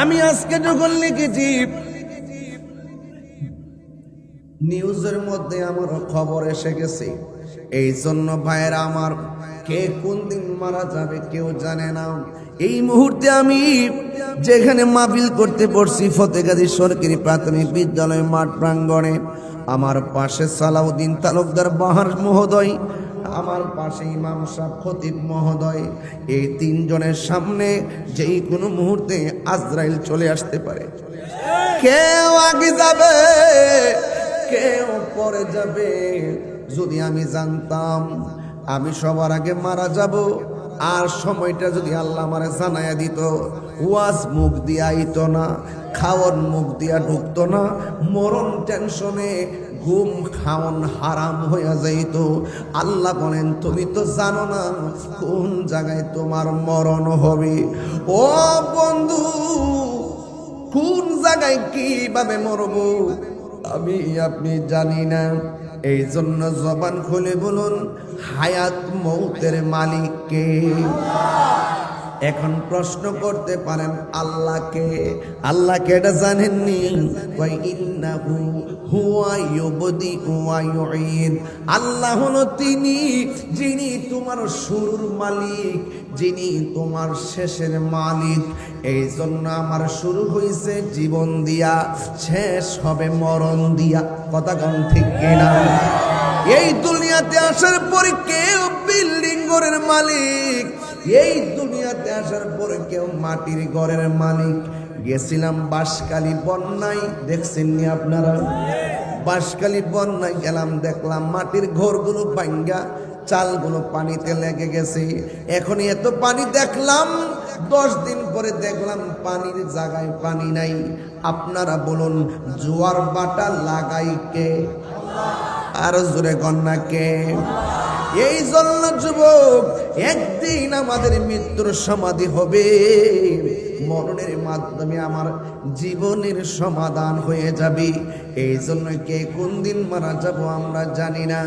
Speaker 1: আমি আজকে যখন লিখেছি নিউজের মধ্যে আমার খবর এসে গেছে। এই জন্য ভাইয়েরা আমার, কে কোন দিন মারা যাবে কেউ জানে না। এই মুহূর্তে আমি যেখানে মাহফিল করতে পড়ছি ফতেগাজী সরকারি প্রাথমিক বিদ্যালয় মাঠ প্রাঙ্গণে, আমার পাশে সালাউদ্দিন তালুকদার বাহার মহোদয়, আমার পাশে ইমাম সাহেব খতিব মহোদয়। এই 3 জনের সামনে যেই কোনো মুহূর্তে আজরাইল চলে আসতে পারে। কেউ আগে যাবে, কেউ পরে যাবে। যদি আমি জানতাম আমি সবার আগে মারা যাব, আর সময়টা যদি আল্লাহ আমারে জানাইয়া দিত, ওয়াজ মুখ দিয়া আইতো না, খাওয়ার মুখ দিয়া ঢুকতো না, মরণ টেনশনে ঘুম খাওয়ান হারাম হইয়া যাইত। আল্লাহ বলেন, তুমি তো জানো না কোন জায়গায় তোমার মরণ হবে। ও বন্ধু, কোন জায়গায় কিভাবে মরব আমি আপনি জানি না। এই জন্য জবান খুলে বলুন, হায়াত মৌতের মালিক কে? এখন প্রশ্ন করতে পারেন আল্লাহকে। আল্লাহকে এটা জানেননি? ওয়া ইন্নাহু হুয়া ইউবদিউ ওয়া ইউঈদ। আল্লাহ হলো তিনি যিনি তোমার শুরুর মালিক, যিনি তোমার শেষের মালিক। এই জন্য আমার শুরু হয়েছে জীবন দিয়া, শেষ হবে মরণ দিয়া। কথা কোন ঠিক কিনা? এই দুনিয়াতে আসার পরে কেউ বিল্ডিং ঘরের মালিক, এই দুনিয়াতে আসার পরে কেউ মাটির ঘরের মালিক। গেছিলাম বাঁশখালী বন্যায়, দেখছেন নি আপনারা? বাঁশখালী বন্যায় গেলাম, দেখলাম মাটির ঘরগুলো ভাঙ্গা, চালগুলো পানিতে লেগে গেছে। এখন এত পানি দেখলাম, 10 দিন পরে দেখলাম পানির জায়গায় পানি নাই। আপনারা বলুন, জোয়ার বাটা লাগাই কে? আর জোরে কন্যা কে? এই জন্য যুবক, একদিন আমাদের মৃত্যুর সমাধি হবে, মরণের মাধ্যমে আমার জীবনের সমাধান হয়ে যাবে। এই জন্য কে কোন দিন মারা যাব আমরা জানি না।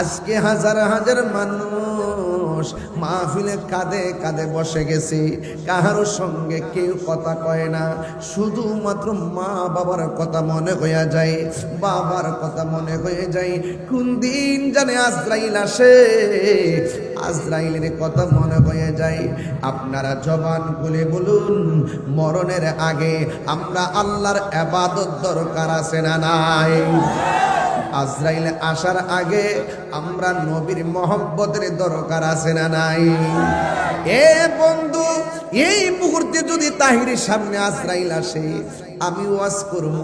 Speaker 1: আজকে হাজার হাজার মানুষ মানুষ মাহফিলে কাঁধে কাঁধে বসে গেছে, কাহারো সঙ্গে কেউ কথা কয় না, শুধুমাত্র মা বাবার কথা মনে হইয়া যায়, বাবার কথা মনে হয়ে যায়। কোন দিন জানে আজরাইল আসে, আজরাইলের কথা মনে হয়ে যায়। আপনারা জবান খুলে বলুন, মরণের আগে আমরা আল্লাহর ইবাদত দরকার আছে না নাই? আজরাইল আসার আগে আমরা নবীর মহব্বতের দরকার আছে না নাই? এ বন্ধু, এই মুহূর্তে যদি তাহিরের সামনে আজরাইল আসে, আমি ওয়াজ করব,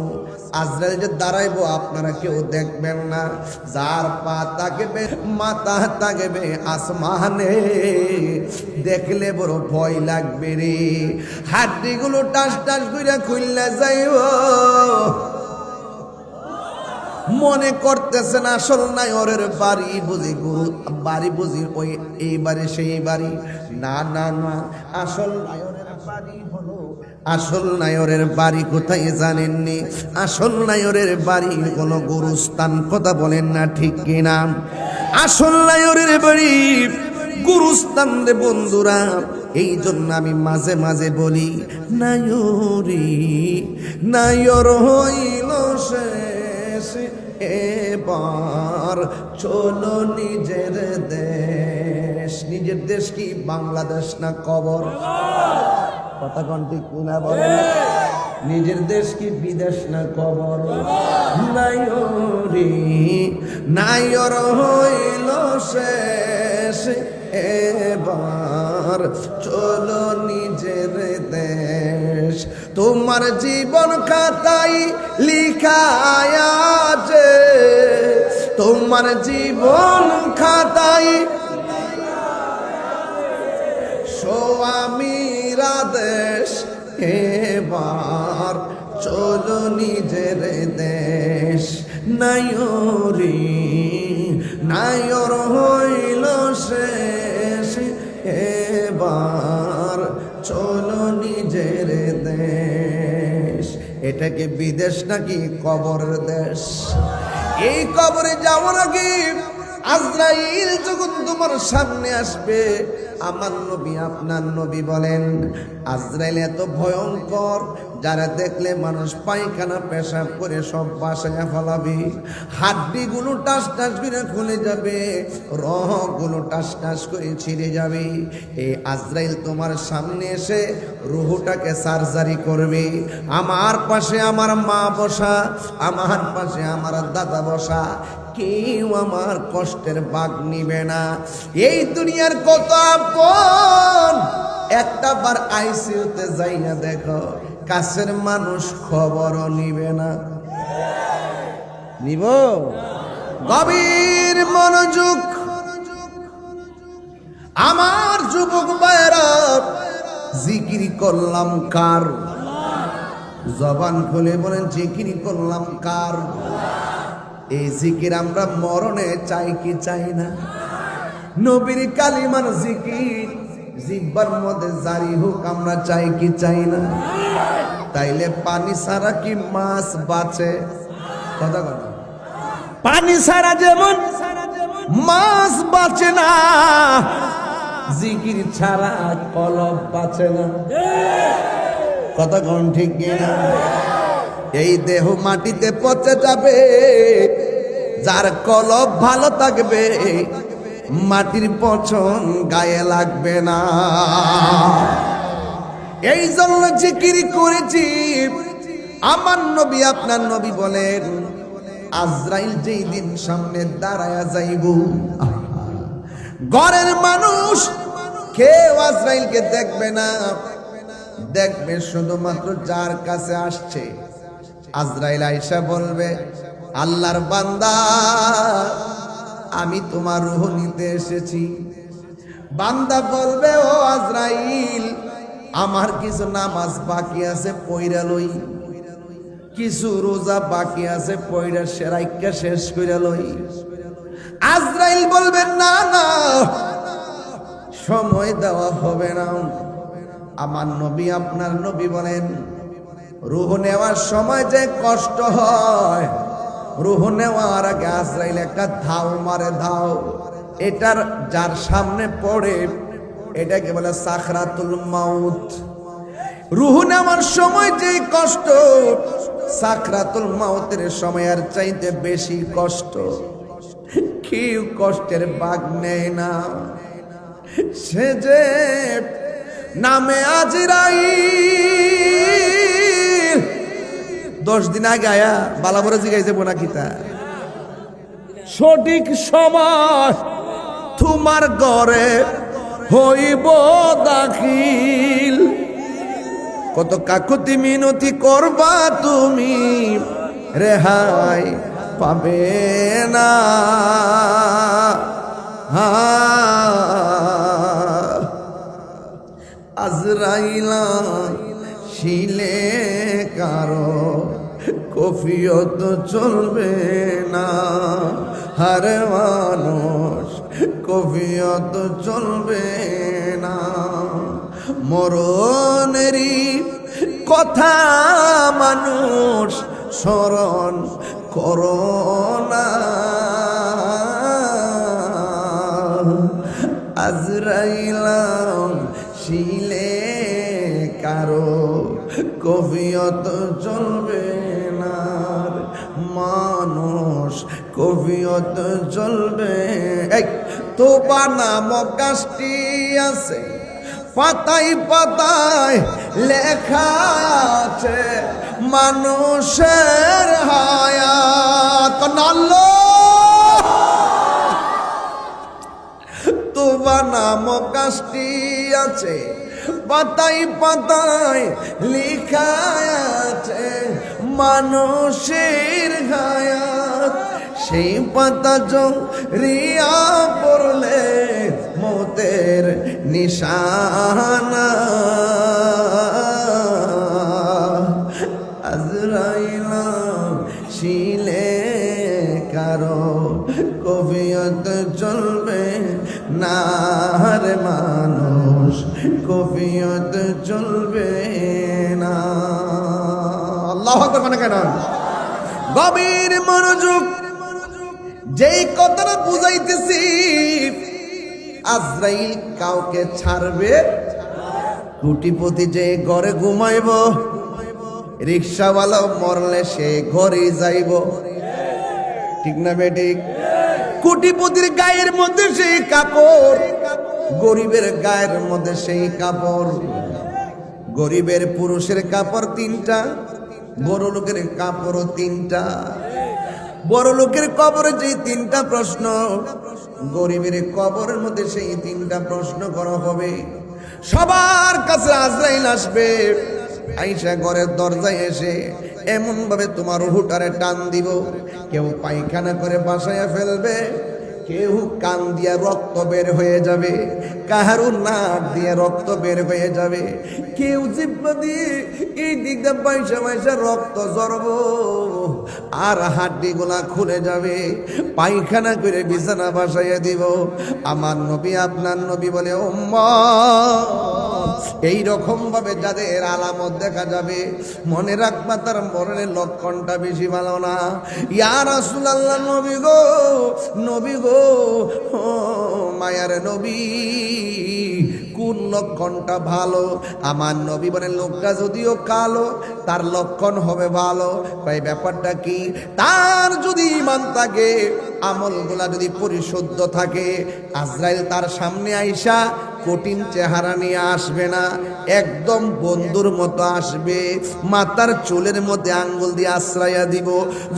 Speaker 1: আজরাইল যে দাঁড়াইবো আপনারা কেউ দেখবেন না, যার পা তাকবে মাথা তাকবে আসমানে, দেখলে বড় ভয় লাগবে রে। হাড্ডিগুলো টাস টাস কইরা খুললে যাইব, মনে করতেছেন আসল নায়রের বাড়ি বুঝি, গুরু বাড়ি বুঝি ওই এই বাড়ি সেই বাড়ি। না না না, আসল নায়রের বাড়ি হলো, আসল নায়রের বাড়ি কোথায় জানেননি? আসল নায়রের বাড়ি হলো গুরুস্থান। কথা বলেন না ঠিক কিনা? আসল নায়রের বাড়ি গুরুস্থান রে বন্ধুরা। এই জন্য আমি মাঝে মাঝে বলি, নায়রি নায়র হইল শেষ, এবার চলো নিজের দেশ। নিজের দেশ কি বাংলাদেশ না কবর? কথা কোন ঠিক কিনা বলেন? নিজের দেশ কি বিদেশ না কবর? নায়রি নায়র হইল শেষ, এবার চলো নিজের দেশ। তোমার জীবন খাতায় লিখায় আছে, তোমার জীবন খাতায় স্বামীর আদেশ, এবার চলো নিজের দেশ। নায়রি নায়র হইল শেষ, এবার চলো নিজের দেশ। এটা কি বিদেশ নাকি কবর দেশ? এই কবরে যাওয়ার আগে আজরাইল যখন তোমার সামনে আসবে, আমার নবী আপনার নবী বলেন, আজরাইল এত ভয়ঙ্কর, যারা দেখলে মানুষ পায়খানা পেশাব করে সব বাসায় ফলাবে, হাড্ডিগুলো টাস টাস করে খুলে যাবে, রহগুলো টাস টাস করে ছিঁড়ে যাবে। এই আজরাইল তোমার সামনে এসে রুহটাকে সার্জারি করবে। আমার পাশে আমার মা বসা, আমার পাশে আমার দাদা বসা, কেউ আমার কষ্টের ভাগ নিবে না। এই দুনিয়ার কত আপন, একটা বার আইসিইউতে যাই না দেখো, কাছের মানুষ খবরও নিবে না। নিব? গভীর মনোযোগ আমার যুবক ভাইরা, জিকির করলাম কার? জবান খুলে বলেন, জিকির করলাম কার? এই জিকির আমরা মরণে চাই কি চাই না? নবীর কালিমার জিকির জিহ্বার মধ্যে জারি হোক, আমরা চাই কি চাই না? তাইলে পানি ছাড়া কি মাছ বাঁচে? কথা কথা, পানি ছাড়া যেমন মাছ বাঁচে না, জিকির ছাড়া কলব বাঁচে না। কথা কোন ঠিক কিনা? এই দেহ মাটিতে পচে যাবে, যার কলব ভালো থাকবে মাটির পচন গায়ে লাগবে না। এই জন্য জিকির করেছি। আমার নবী আপনার নবী বলেন, আজরাইল যেই দিন সামনে দাঁড়ায়া যাইব, ঘরের মানুষ কেউ আজরাইলকে দেখবে না, দেখবে শুধুমাত্র যার কাছে আসছে। আজরাইল আয়েশা বলবে, আল্লাহর বান্দা, আমি তোমার রূহ নিতে এসেছি। বান্দা বলবে, ও আজরাইল, আমার কিছু নামাজ বাকি আছে পয়রা লই, কিছু রোজা বাকি আছে পয়রা সেরাইকা শেষ কইরা লই। আজরাইল বলবে, না না, সময় দেওয়া হবে না। আমার নবী আপনার নবী বলেন, রূহ নেওয়ার সময় যে কষ্ট হয়, রূহ নেওয়ার আগে আজরাইল একটা ধাও মারে, ধাও। এটার যার সামনে পড়ে এটাকে বলে সাকরাতুল মাউত। রুহ নেওয়ার সময় যে কষ্ট, সাকরাতুল মাউতের সময় আর চাইতে বেশি কষ্ট। কেউ কষ্টের ভাগ নেয় না। সে যে নামে আজরাইল, 10 দিন আগে আয়া বালাবরে জিগাইছে বোনা কিতা সঠিক সময় তোমার ঘরে হইব দাখিল। কত কাকুতি মিনতি করবা তুমি, রেহাই পাবে না। আজরাইলা শিলে কারো কফিয়ত চলবে না। হার মানুষ কফিয়ত চলবে না। মরণেরই কথা মানুষ স্মরণ করো না। আজরাইলা শিলে কারো কফিয়ত চলবে না। মানুষ কফিয়ত চলবে। এই তোবা নামক গাছটি আছে, পাতায় পাতায় লেখা আছে মানুষের হায়াত। তোবা নামক গাছটি আছে, পাতায় পাতায় লেখা আছে মানুষের হায়াত। সেই পাতা জড়িয়া পড়লে মতের নিশানা। আজরাইলা শিলে কারো কফিয়ত চলবে না। রে মানুষ কফিয়ত চলবে না। আল্লাহু আকবার মানে কেন? গভীর মনোযোগ। যেই কথাটা বুঝাইতেছি, আজরাইল কাউকে ছাড়বে। কোটিপতি যে ঘরে ঘুমাইব, রিক্সাওয়ালা মরলে সে ঘরে যাইব। ঠিক না বেঠিক? কোটিপতির গায়ের মধ্যে সেই কাপড়, গরিবের গায়ের মধ্যে সেই কাপড়। গরিবের পুরুষের কাপড় 3টা, বড় লোকের কাপড়ও 3টা। বড় লোকের কবরে যে 3টা প্রশ্ন, গরিবের কবরের মধ্যে সেই 3টা প্রশ্ন করা হবে। সবার কাছে আজরাইল আসবে। আইসা ঘরের দরজায় এসে এমন ভাবে তোমার রুহটারে টান দিব, কেউ পায়খানা করে বাসায় ফেলবে, কেউ কান দিয়ে রক্ত বের হয়ে যাবে, কাহারও নাক দিয়ে রক্ত বের হয়ে যাবে, কেউ জিহ্বা দিয়ে এই দিকটা পয়সা পয়সা রক্ত জড়ব, আর হাড্ডি গুলা খুলে যাবে, পায়খানা করে বিছানা বাসাইয়া দিব। আমার নবী আপনার নবী বলে, উম্মত এই রকম ভাবে যাদের আলামত দেখা যাবে, মনে রাখবা তার মরণের লক্ষণটা বেশি ভালো না। ইয়া রাসূলুল্লাহ, নবী গো, নবী গো, ও মায়ার নবী, কোন লক্ষণটা ভালো? আমার নবী বলেন, লোকটা যদিও কালো তার লক্ষণ হবে ভালো। ভাই ব্যাপারটা কি? তার যদি ঈমান থাকে, আমলগুলা যদি পরিশুদ্ধ থাকে, আজরাইল তার সামনে আইসা কঠিন চেহারা নিয়ে আসবে না, একদম বন্ধুর মতো আসবে। মাথার চুলের মধ্যে আঙ্গুল দিয়ে আশ্রয়া দিব।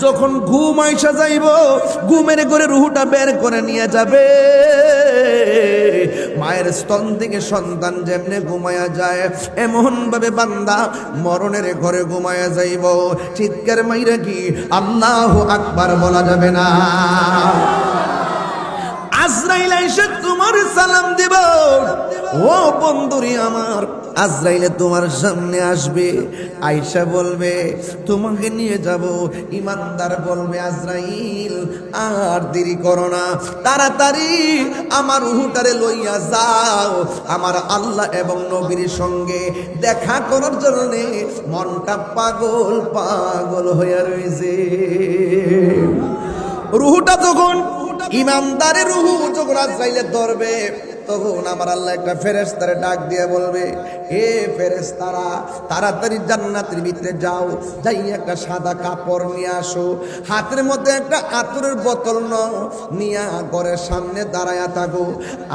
Speaker 1: যখন ঘুম আইসা যাইব, ঘুমের করে রুহটা বের করে নিয়ে যাবে। মায়ের স্তন থেকে সন্তান যেমনে ঘুমায়া যায়, এমন ভাবে বান্দা মরণের ঘরে ঘুমায়া যাইব। চিৎকার মাইরা কি আল্লাহু আকবার বলা যাবে না? আজরাইল এসে তোমার সালাম দিব। ও বন্ধুরি আমার, আজরাইলে তোমার সামনে আসবে, আয়েশা বলবে তোমাকে নিয়ে যাব। ইমানদার বলবে, আজরাইল আর দেরি করো না, তাড়াতাড়ি আমার রূহটারে লইয়া যাও। আমার আল্লাহ এবং নবীর সঙ্গে দেখা করার জন্য মনটা পাগল পাগল হইয়া রয়েছে। রূহটা যখন ইমানদারের রুহু যখন আজরাইলে ধরবে, তখন আমার আল্লাহ একটা ফেরেশতারে ডাক দিয়ে বলবে, এ ফেরেশতারা তাড়াতাড়ি জান্নাতের ভিতরে যাও, যাই একটা সাদা কাপড় নিয়ে আসো, হাতের মধ্যে একটা আতরের বোতল নাও, নিয়া ঘরের সামনে দাঁড়ায়া থাকো।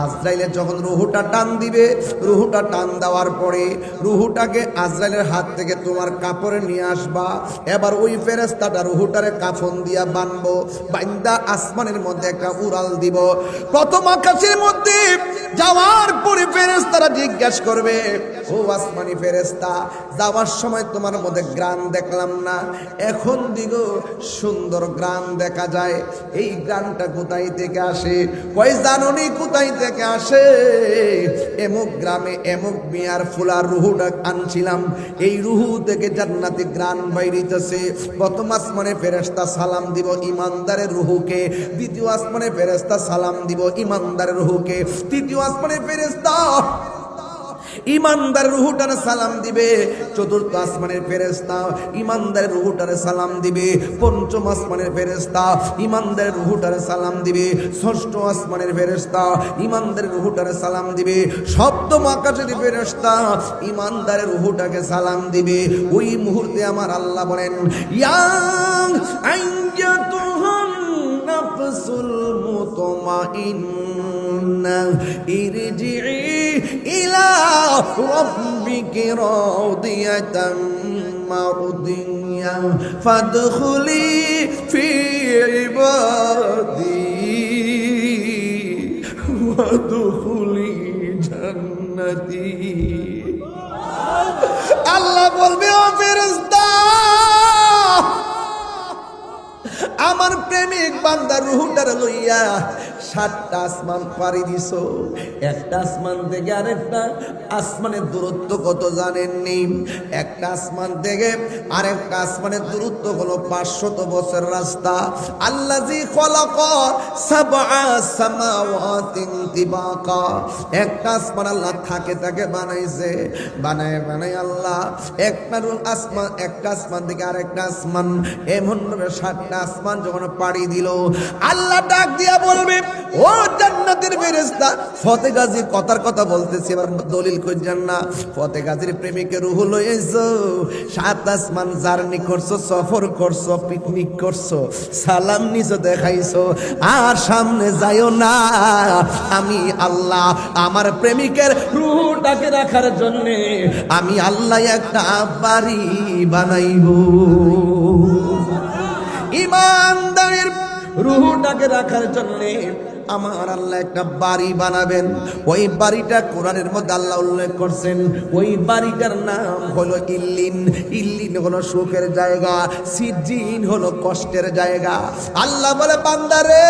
Speaker 1: আজরাইলে যখন রুহুটা টান দিবে, রুহুটা টান দেওয়ার পরে রুহুটাকে আজরাইলের হাত থেকে তোমার কাপড়ে নিয়ে আসবা। এবার ওই ফেরেশতাটা রুহুটারে কাফন দিয়া বানবো, বাইন্দা আসমানের মধ্যে একটা উড়াল দিব। প্রথম আকাশের মধ্যে যাওয়ার পরে ফেরেশতারা জিজ্ঞাসা করবে, ও আসমানি ফেরেশতা, যাওয়ার সময় তোমার মধ্যে গ্রান দেখলাম না, এখন দিগো সুন্দর গ্রান দেখা যায়, এই গ্রানটা কোথায় থেকে আসে? কই জাননি কোথায় থেকে আসে? এমুক গ্রামে এমুক মিয়ার ফুলার রুহুটা আনছিলাম, এই রুহু থেকে জান্নাতি গ্রান বাইরিতেছে। প্রথম আসমানে ফেরেশতা সালাম দিব ইমানদারের রুহুকে, দ্বিতীয় আসমানে ফেরেশতা সালাম দিব ইমানদারের রুহুকে, তৃতীয় আসমানে ফেরেশতা ইমানদার রুহুটারে সালাম দিবে, চতুর্থ আসমানের ফেরেশতা ইমানদারের রুহুটারে সালাম দিবে, পঞ্চম আসমানের ফেরেশতা ইমানদারের রুহুটারে সালাম দিবে, ষষ্ঠ আসমানের ফেরেশতা ইমানদারের রুহুটারে সালাম দিবে, সপ্তম আকাশের ফেরেশতা ইমানদারের রুহুটাকে সালাম দিবে। ওই মুহূর্তে আমার আল্লাহ বলেন, ইয়া আইয়াতুহান নাফসুল মুতমাইন্না ইরজিই ইলা রাব্বিকি রাদিয়াতাম মারদিয়া ফাদখুলি ফি ইবাদি ওয়াদখুলি জান্নাতি। আল্লাহ বলবে, ও ফেরেশতা, আমার প্রেমিক বান্দার রুহুটারে লইয়া 7টা আসমান পাড়ি দিছো, একটা আসমান থেকে আরেকটা আসমানের দূরত্ব কত জানেননি? একটা আসমান থেকে আরেকটা আসমানের দূরত্ব হলো 500 বছর রাস্তা। আল্লাযী খলাকা সাবআ সামাওয়াতিন তিবাকা, একটা আসমান আল্লাহ থাকে বানাইছে, বানায় আল্লাহ একটা আসমান থেকে আরেকটা আসমান, এমন ভাবে 7টা আসমান যখন পাড়ি দিল, আল্লাহ ডাক দিয়া বলবে, ও জান্নাতের ফেরেশতা, ফতে গাজী কথার কথা বলতেছি, এবার দলিল কইছেন না। ফতে গাজীর প্রেমিকের রূহ লইছো, 7 আসমান জার্নি করছো, সফর করছো, পিকনিক করছো, সালাম নিছো, দেখাইছো, আর সামনে যাইও না। আমি আল্লাহ আমার প্রেমিকের রূহটাকে রাখার জন্য আমি আল্লাহ একটা বাড়ি বানাইবো। ইমানদারের রুহুটাকে রাখার জন্য আমার আল্লাহ একটা বাড়ি বানাবেন। ওই বাড়িটা কোরআনের মধ্যে আল্লাহ উল্লেখ করছেন, ওই বাড়িটার নাম হলো ইল্লিন। ইল্লিন হলো সুখের জায়গা, সিজ্জিন হলো কষ্টের জায়গা। আল্লাহ বলে, বান্দারে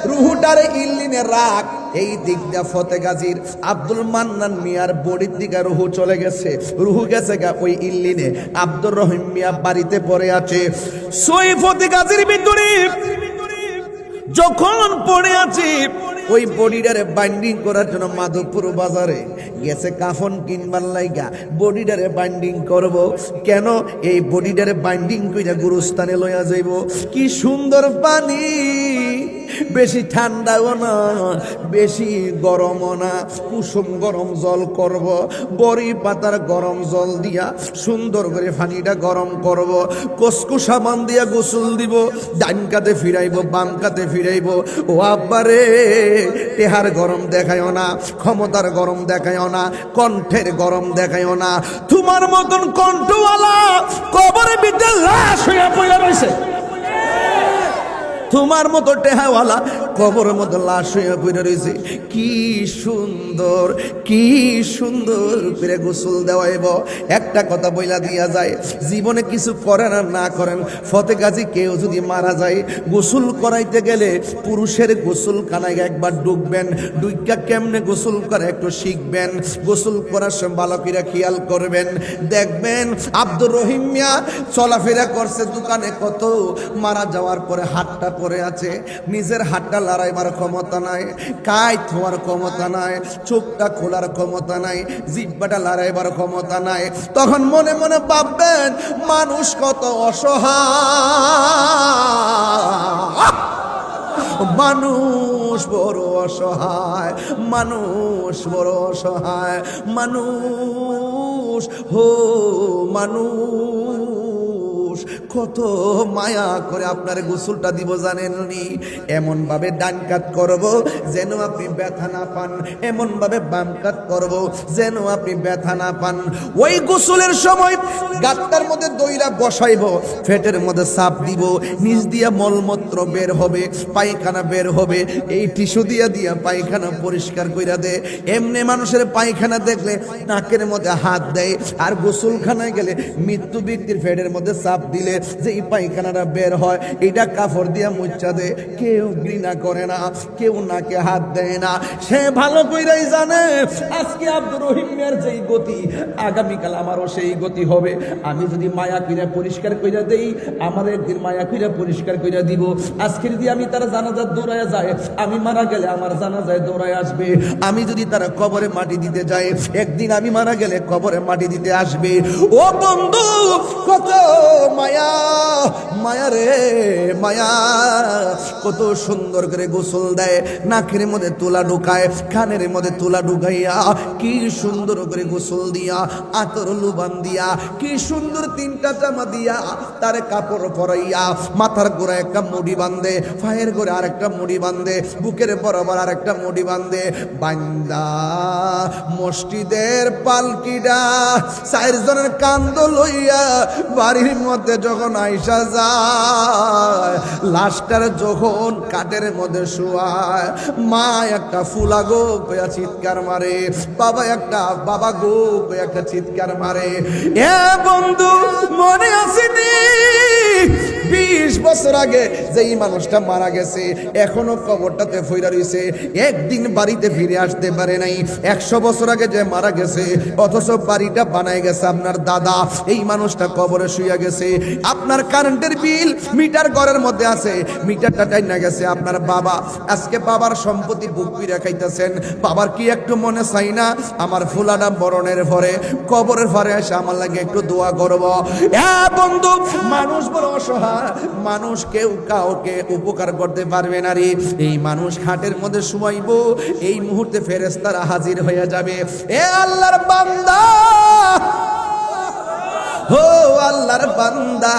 Speaker 1: রুহুটারে ইল্লিনে রাখ। এই দিক দিয়া ফতে গাজীর আব্দুল মান্নান মিয়ার বডির দিকে রুহু চলে গেছে, রুহু গেছে গা ওই ইল্লিনে। আব্দুর রহিম মিয়া বাড়িতে পড়ে আছে। সই ফতে গাজীর ভিতরে যখন পড়ে আছে, ওই বডিটারে বাইন্ডিং করার জন্য মাধবপুর বাজারে গেছে কাফন কিনবার লাইগা। বডিটারে বাইন্ডিং করব কেন? এই বডিটারে বাইন্ডিং কইরা গুরুস্থানে লইয়া যাইব। কি সুন্দর পানি, বেশি ঠান্ডাও না বেশি গরমও না, কুসুম গরম জল করব, বড়ি পাতার গরম জল দিয়া সুন্দর করে পানিটা গরম করব, কসকসা মান দিয়া গোসল দিব, ডান কাতে ফিরাইব, বাম কাতে ফিরাইব। ও আব্বারে, টেহার গরম দেখায়ও না, ক্ষমতার গরম দেখায়ও না, কণ্ঠের গরম দেখায়ও না। তোমার মতন কণ্ঠওয়ালা কবরের ভিতরে লাশ হইয়া পড়ে রইছে, তোমার মতো টেহাওয়ালা কবরের মতো লাশ হইয়া পড়ে রয়েছে। কি সুন্দর, কি সুন্দর করে গোসল দেওয়াইব। একটা কথা বইলা দিয়া যায়, জীবনে কিছু করেন আর না করেন, ফতে গাজী কেউ যদি মারা যায়, গোসল করাইতে গেলে পুরুষের গোসল খানায় একবার ডুববেন, ডুইকা কেমনে গোসল করে একটু শিখবেন। গোসল করার সময় ভালো করে খেয়াল করবেন, দেখবেন আব্দুর রহিম মিয়া চলাফেরা করছে দোকানে, কত মারা যাওয়ার পরে হাতটা পরে আছে, নিজের হাতটা লড়াইবার ক্ষমতা নাই, কাইত হওয়ার ক্ষমতা নাই, চোখটা খোলার ক্ষমতা নাই, জিহ্বাটা লড়াইবার ক্ষমতা নাই। তখন মনে মনে ভাববেন, মানুষ কত অসহায়। মানুষ বড় অসহায়, মানুষ বড় অসহায়, মানুষ হো মানুষ কত মায়া করে আপনার গোসলটা দিব জানেননি। এমন ভাবে ডান কাত করব যেন আপনি ব্যথা না পান, এমন ভাবে বাম কাত করব যেন আপনি ব্যথা না পান। ওই গোসলের সময় গাতটার মধ্যে দইরা বসাইব, ফেটের মধ্যে চাপ দিব, নিচ দিয়া মলমূত্র বের হবে, পায়খানা বের হবে, এই টিস্যু দিয়া দিয়া পায়খানা পরিষ্কার কইরা দে। এমনি মানুষের পায়খানা দেখলে নাকের মধ্যে হাত দেয়, আর গোসলখানায় গেলে মৃত্যু ব্যক্তির ফেটের মধ্যে চাপ দিলে যে এই পায়খানাটা বের হয়, এটা কাপড় দিয়া মুচ্ছা দে। কেউ ঘৃণা করে না, কেউ নাকে হাত দেয় না। সে ভালো কইরাই জানে আজকে আব্দুর রহিম মিয়ার যেই গতি, আগামীকাল আমারও সেই গতি হবে। আমি যদি মায়া কইরা পরিষ্কার কইরা দেই, আমার একদিন মায়া কইরা পরিষ্কার কইরা দিব। আজকে যদি আমি তার জানাজার দৌড়ায় যায়, আমি মারা গেলে আমার জানাজায় দৌড়ায় আসবে। আমি যদি তারা কবরে মাটি দিতে যাই, একদিন আমি মারা গেলে কবরে মাটি দিতে আসবে। ও বন্ধু, কত মায়া, মায়া রে মায়া, কত সুন্দর করে গোসল দেয়, নাকের মধ্যে তুলা ঢুকায়, কানের মধ্যে তুলা ঢুকাইয়া কি সুন্দর করে গোসল দিয়া, আতর লুবান দিয়া, কি সুন্দর তিনটা জামা দিয়া, তার কাপড় পরাইয়া, মাথার গোড়ায় একটা মুড়ি বান্ধে, পায়ের গোড়ে আরেকটা মুড়ি বান্ধে, বুকের বরাবর আরেকটা মুড়ি বান্ধে, বান্দা মসজিদের পালকিটা 4 জনের কান্দ লইয়া বাড়ির মধ্যে যখন আইসা যায়, লাশটার যখন কাঠের মধ্যে শোয়ায়, মা একটা ফুলা গো কইয়া চিৎকার মারে, বাবা একটা বাবা গো কইয়া একটা চিৎকার মারে। এ বন্ধু, মনে আসেনি 20 বছর আগে যেই মানুষটা মারা গেছে, এখনো কবরটাতে ফইরা রইছে, একদিন বাড়িতে ফিরে আসতে পারে নাই। 100 বছর আগে যে মারা গেছে, অথচ বাড়িটা বানায় গেছে আপনার দাদা, এই মানুষটা কবরে শুইয়া গেছে। আপনার কারেন্টের বিল মিটার ঘরের মধ্যে আছে, মিটারটা টাইনা গেছে আপনার বাবা। আজকে বাবার সম্পত্তি বুক করে খাইতেছেন, বাবার কি একটু মনে চাই না আমার ফুলাটা মরণের পরে কবরের পরে এসে আমার লাগে একটু দোয়া করব? হ্যাঁ বন্ধু, মানুষ বড় অসহায়, মানুষ কেউ কাউকে উপকার করতে পারবে না রে। এই মানুষ খাটের মধ্যে শুয়াইব, এই মুহূর্তে ফেরেশতারা হাজির হয়ে যাবে। এ আল্লাহর বান্দা, ও আল্লাহর বান্দা,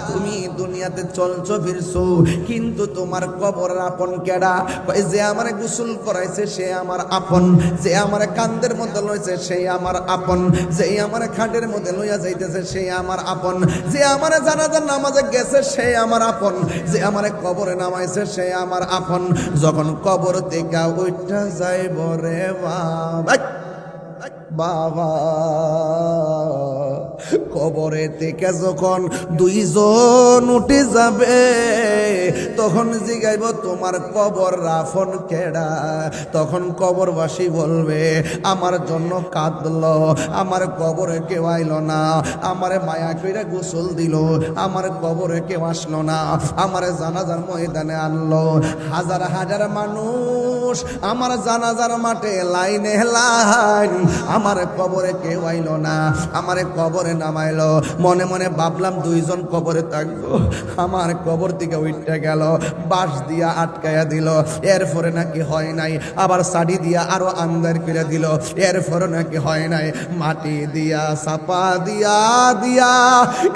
Speaker 1: তুমি দুনিয়াতে চলছো ফিরছো, কিন্তু তোমার কবর আপন কেডা? যে আমার গোসল করাইছে সে আমার আপন, যে আমার কান্দের মধ্যে লইছে সে আমার আপন, যে আমার খাটের মধ্যে লইয়া যাইতেছে সে আমার আপন, যে আমার জানাজার নামাজে গেছে সে আমার আপন, যে আমার কবরে নামাইছে সে আমার আপন। যখন কবর থেকে উঠা যাইব রে বাবা, বাবা কবরে থেকে যখন 2 জন উঠে যাবে, তখন জিগাইব তোমার কবর রাফন কেডা? তখন কবরবাসী বলবে আমার জন্য কাঁদলো, আমার কবরে কেউ আইলো না, আমারে মায়া কইরা গোসল দিল, আমার কবরে কেউ আসলো না, আমারে জানাজার ময়দানে আনলো। হাজার হাজার মানুষ আমার জানাজার মাঠে লাইনে লাইন, আমার কবরে কেউ আইলো না, আমারে কবরে নামাইলো। মনে মনে ভাবলাম 2 জন কবরে থাকবো, আমার কবর থেকে উঠতে গেল, বাঁশ দিয়া আটকায়া দিল, এরপরে নাকি হয় নাই, আবার সাড়ি দিয়া আরো আন্দার করে দিল, এরপরে নাকি হয় নাই, মাটি দিয়া চাপা দিয়া দিয়া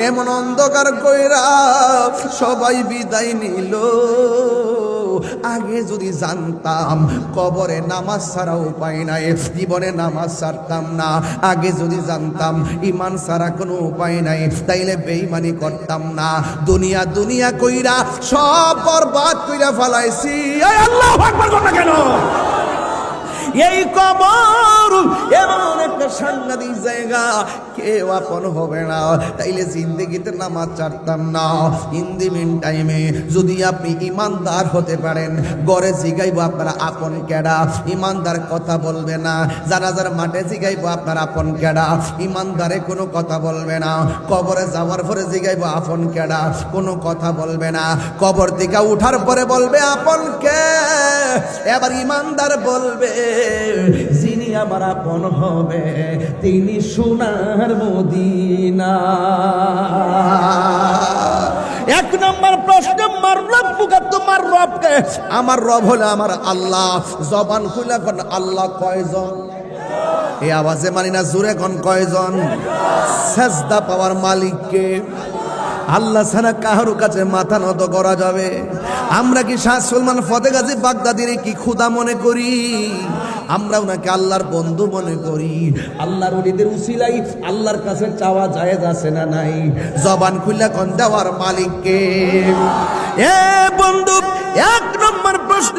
Speaker 1: এমন অন্ধকার কইরা সবাই বিদায় নিল। আগে যদি জানতাম কবরে নামাজ ছাড়া উপায় নাই, জীবনে নামাজ ছাড়তাম না। আগে যদি জানতাম ঈমান ছাড়া কোনো উপায় নাই, তাইলে বেঈমানি করতাম না। দুনিয়া দুনিয়া কইরা সব বরবাদ কইরা ফেলাইছি। আল্লাহু আকবার বল না কেন? এই কবর এমন একটা সাংঘাতিক জায়গা, কেউ আপন হবে না, তাইলে জিন্দেগিতে নামাজ ছাড়তাম না। ইন দি মিন টাইমে যদি আপনি ইমানদার হতে পারেন, ঘরে জিগাইব আপনারা আপন কেডা, ইমানদার কথা বলবে না। জানাজার মাঠে জিগাইব আপনার আপন কেডা, ইমানদারে কোনো কথা বলবে না। কবরে যাওয়ার পরে জিগাইব আপন কেডা, কোনো কথা বলবে না। কবর থেকে উঠার পরে বলবে আপন কে? এবার ইমানদার বলবে যিনি আমার আপন হবে তিনি সোনার মদিনা। 1 নম্বর প্রশ্ন, মার রব্বুকা, তোমার রব আমার রব হলো আমার আল্লাহ। জবান খুলে কোন আল্লাহ কয়জন? এই আওয়াজে মানি না, জোরে কোন কয়জন? সেজদা পাওয়ার মালিককে। আল্লাহ ছাড়া কাহারও কাছে মাথা নত করা যাবে? আমরা কি শাহ সুলমান ফতে গাজী বাগদাদির কি খুদা মনে করি? আমরা ওনাকে আল্লাহর বন্ধু মনে করি। আল্লাহর ওলিদের উসিলাই আল্লাহর কাছে চাওয়া জায়েজ আছে না নাই? জবান খুললা কোন দেওয়ার মালিককে। এ বন্ধু, এক নম্বর প্রশ্ন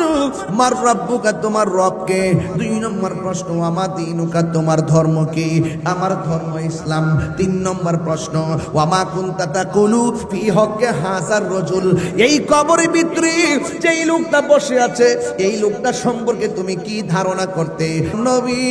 Speaker 1: মার রাব্বুকা, তোমার রবকে। দুই নম্বর প্রশ্ন আমা দীনুকা, তোমার ধর্ম কি? আমার ধর্ম ইসলাম। তিন নম্বর প্রশ্ন ওয়ামা কুনতা তাকুলু ফি হক্কে হাজার রাজুল, এই কবরের ভিতরে যেই লোকটা বসে আছে এই লোকটা সম্পর্কে তুমি কি ধারণা করতে? নবী,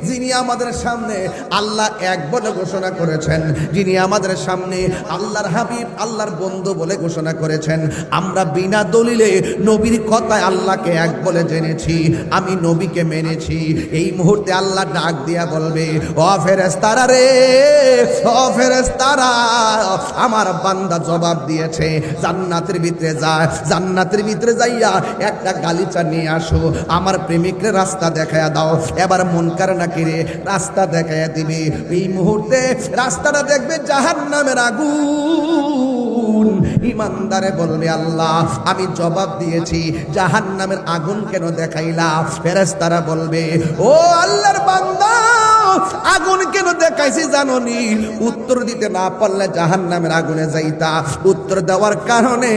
Speaker 1: যিনি আমাদের সামনে আল্লাহ এক বলে ঘোষণা করেছেন, যিনি আমাদের সামনে আল্লাহর হাবিব আল্লাহর বন্ধু বলে ঘোষণা করেছেন, আমরা বিনা দলিলে নবীর কথায় আল্লাহকে এক বলে জেনেছি, আমি নবীকে মেনেছি। এই মুহূর্তে আল্লাহ ডাক দিয়া বলবে, ও ফেরেশতারা রে, ও ফেরেশতারা, আমার বান্দা জবাব দিয়েছে জান্নাতের ভিতরে যায়, জান্নাতের ভিতরে যাইয়া একটা গালিচা নিয়ে আসো, আমার প্রেমিকরে রাস্তা দেখায়া দাও। এবার মুনকার নাকিরে রাস্তা দেখায়া দিবে। এই মুহূর্তে রাস্তাটা দেখবে জাহান্নামের আগুন। ইমানদারে বলবে, আল্লাহ আমি জবাব দিয়েছি, জাহান্নামের আগুন কেন দেখাইলা? ফেরেশতারা বলবে, ও আল্লাহর বান্দা, আগুন কেন দেখাইছি জানোনি? উত্তর দিতে না পারলে জাহান্নামের আগুনে যাইতা। উত্তর দেওয়ার কারণে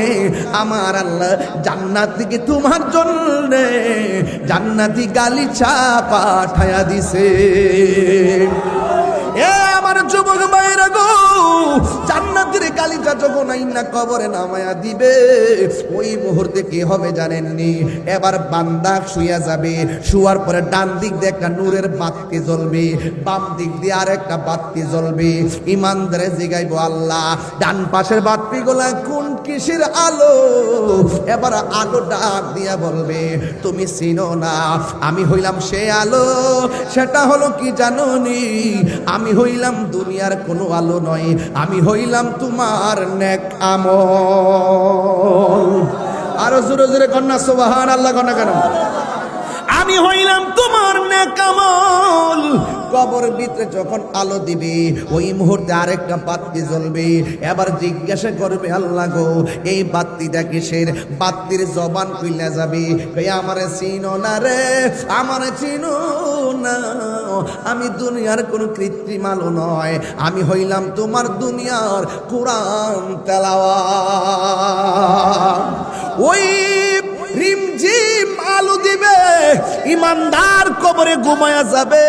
Speaker 1: আমার আল্লাহ জান্নাত থেকে তোমার জন্য জান্নাতি গালিচা পাঠায়া দিছে। এ আমার যুবক ভাইরা গো, জান্নাতের গালিচা যখন আইনা কবরে নামায়া দিবে, ওই মুহূর্তে কি হবে জানেননি? এবার বান্দা শুয়া যাবে, শুয়ার পরে ডান দিক দিয়ে একটা নূরের বাতি জ্বলবে, বাম দিক দিয়ে আর একটা বাতি জ্বলবে। ইমানদারে জিগাইব, আল্লাহ ডান পাশের বাতিগুলা কোন কিসের আলো? এবার আলো ডাক দিয়া বলবে, তুমি চিনো না, আমি হইলাম সে আলো। সেটা হলো কি জানোনি? আমি হইলাম দুনিয়ার কোনো আলো নয়, আমি হইলাম তোমার নেক আমল। আরো জোরে জোরে কন্যা সুবহানাল্লাহ কন্যা কেন? আমি হইলাম তোমার নেক আমল। কবর ভিতরে যখন আলো দিবে, ওই মুহূর্তে আরেকটা বাতি জ্বলবে। এবার জিজ্ঞাসা করবে, আল্লাহ গো, এই বাতিটা কিসের? বাতির জবান খুলে যাবে, আমারে চিনো না রে, আমারে চিনো না, আমি দুনিয়ার কোনো কৃত্রিম আলো নয়, আমি হইলাম তোমার দুনিয়ার কোরআন তেলাওয়াত। ওই রিমঝিম আলো দিবে, ইমানদার কবরে ঘুমায়া যাবে।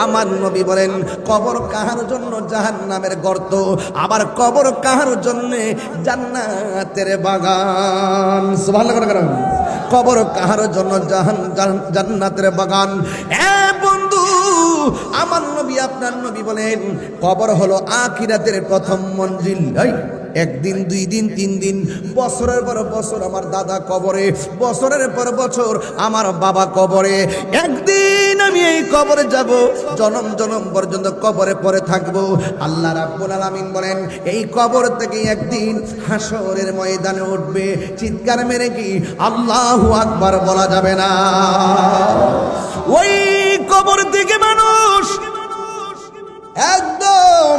Speaker 1: আমার নবী বলেন, কবর কাহার জন্য জাহান্নামের গর্ত, আবার কবর কাহার জন্য জান্নাতের বাগান। সুবহানাল্লাহ। কবর কাহার জন্য জান্নাতের বাগান। এ বন্ধু, আমার নবী আপনার নবী বলেন, কবর হলো আখিরাতের প্রথম মঞ্জিল। একদিন, দুই দিন, তিন দিন, বছরের পর বছর আমার দাদা কবরে, বছরের পর বছর আমার বাবা কবরে। একদিন আমি এই কবরে যাব, জনম জনম পর্যন্ত কবরে পড়ে থাকবো। আল্লাহ রাব্বুল আলামিন বলেন, এই কবর থেকে একদিন হাসরের ময়দানে উঠবে, চিৎকার মেরে কি আল্লাহু আকবার বলা যাবে না? ওই কবর থেকে মানুষ একদম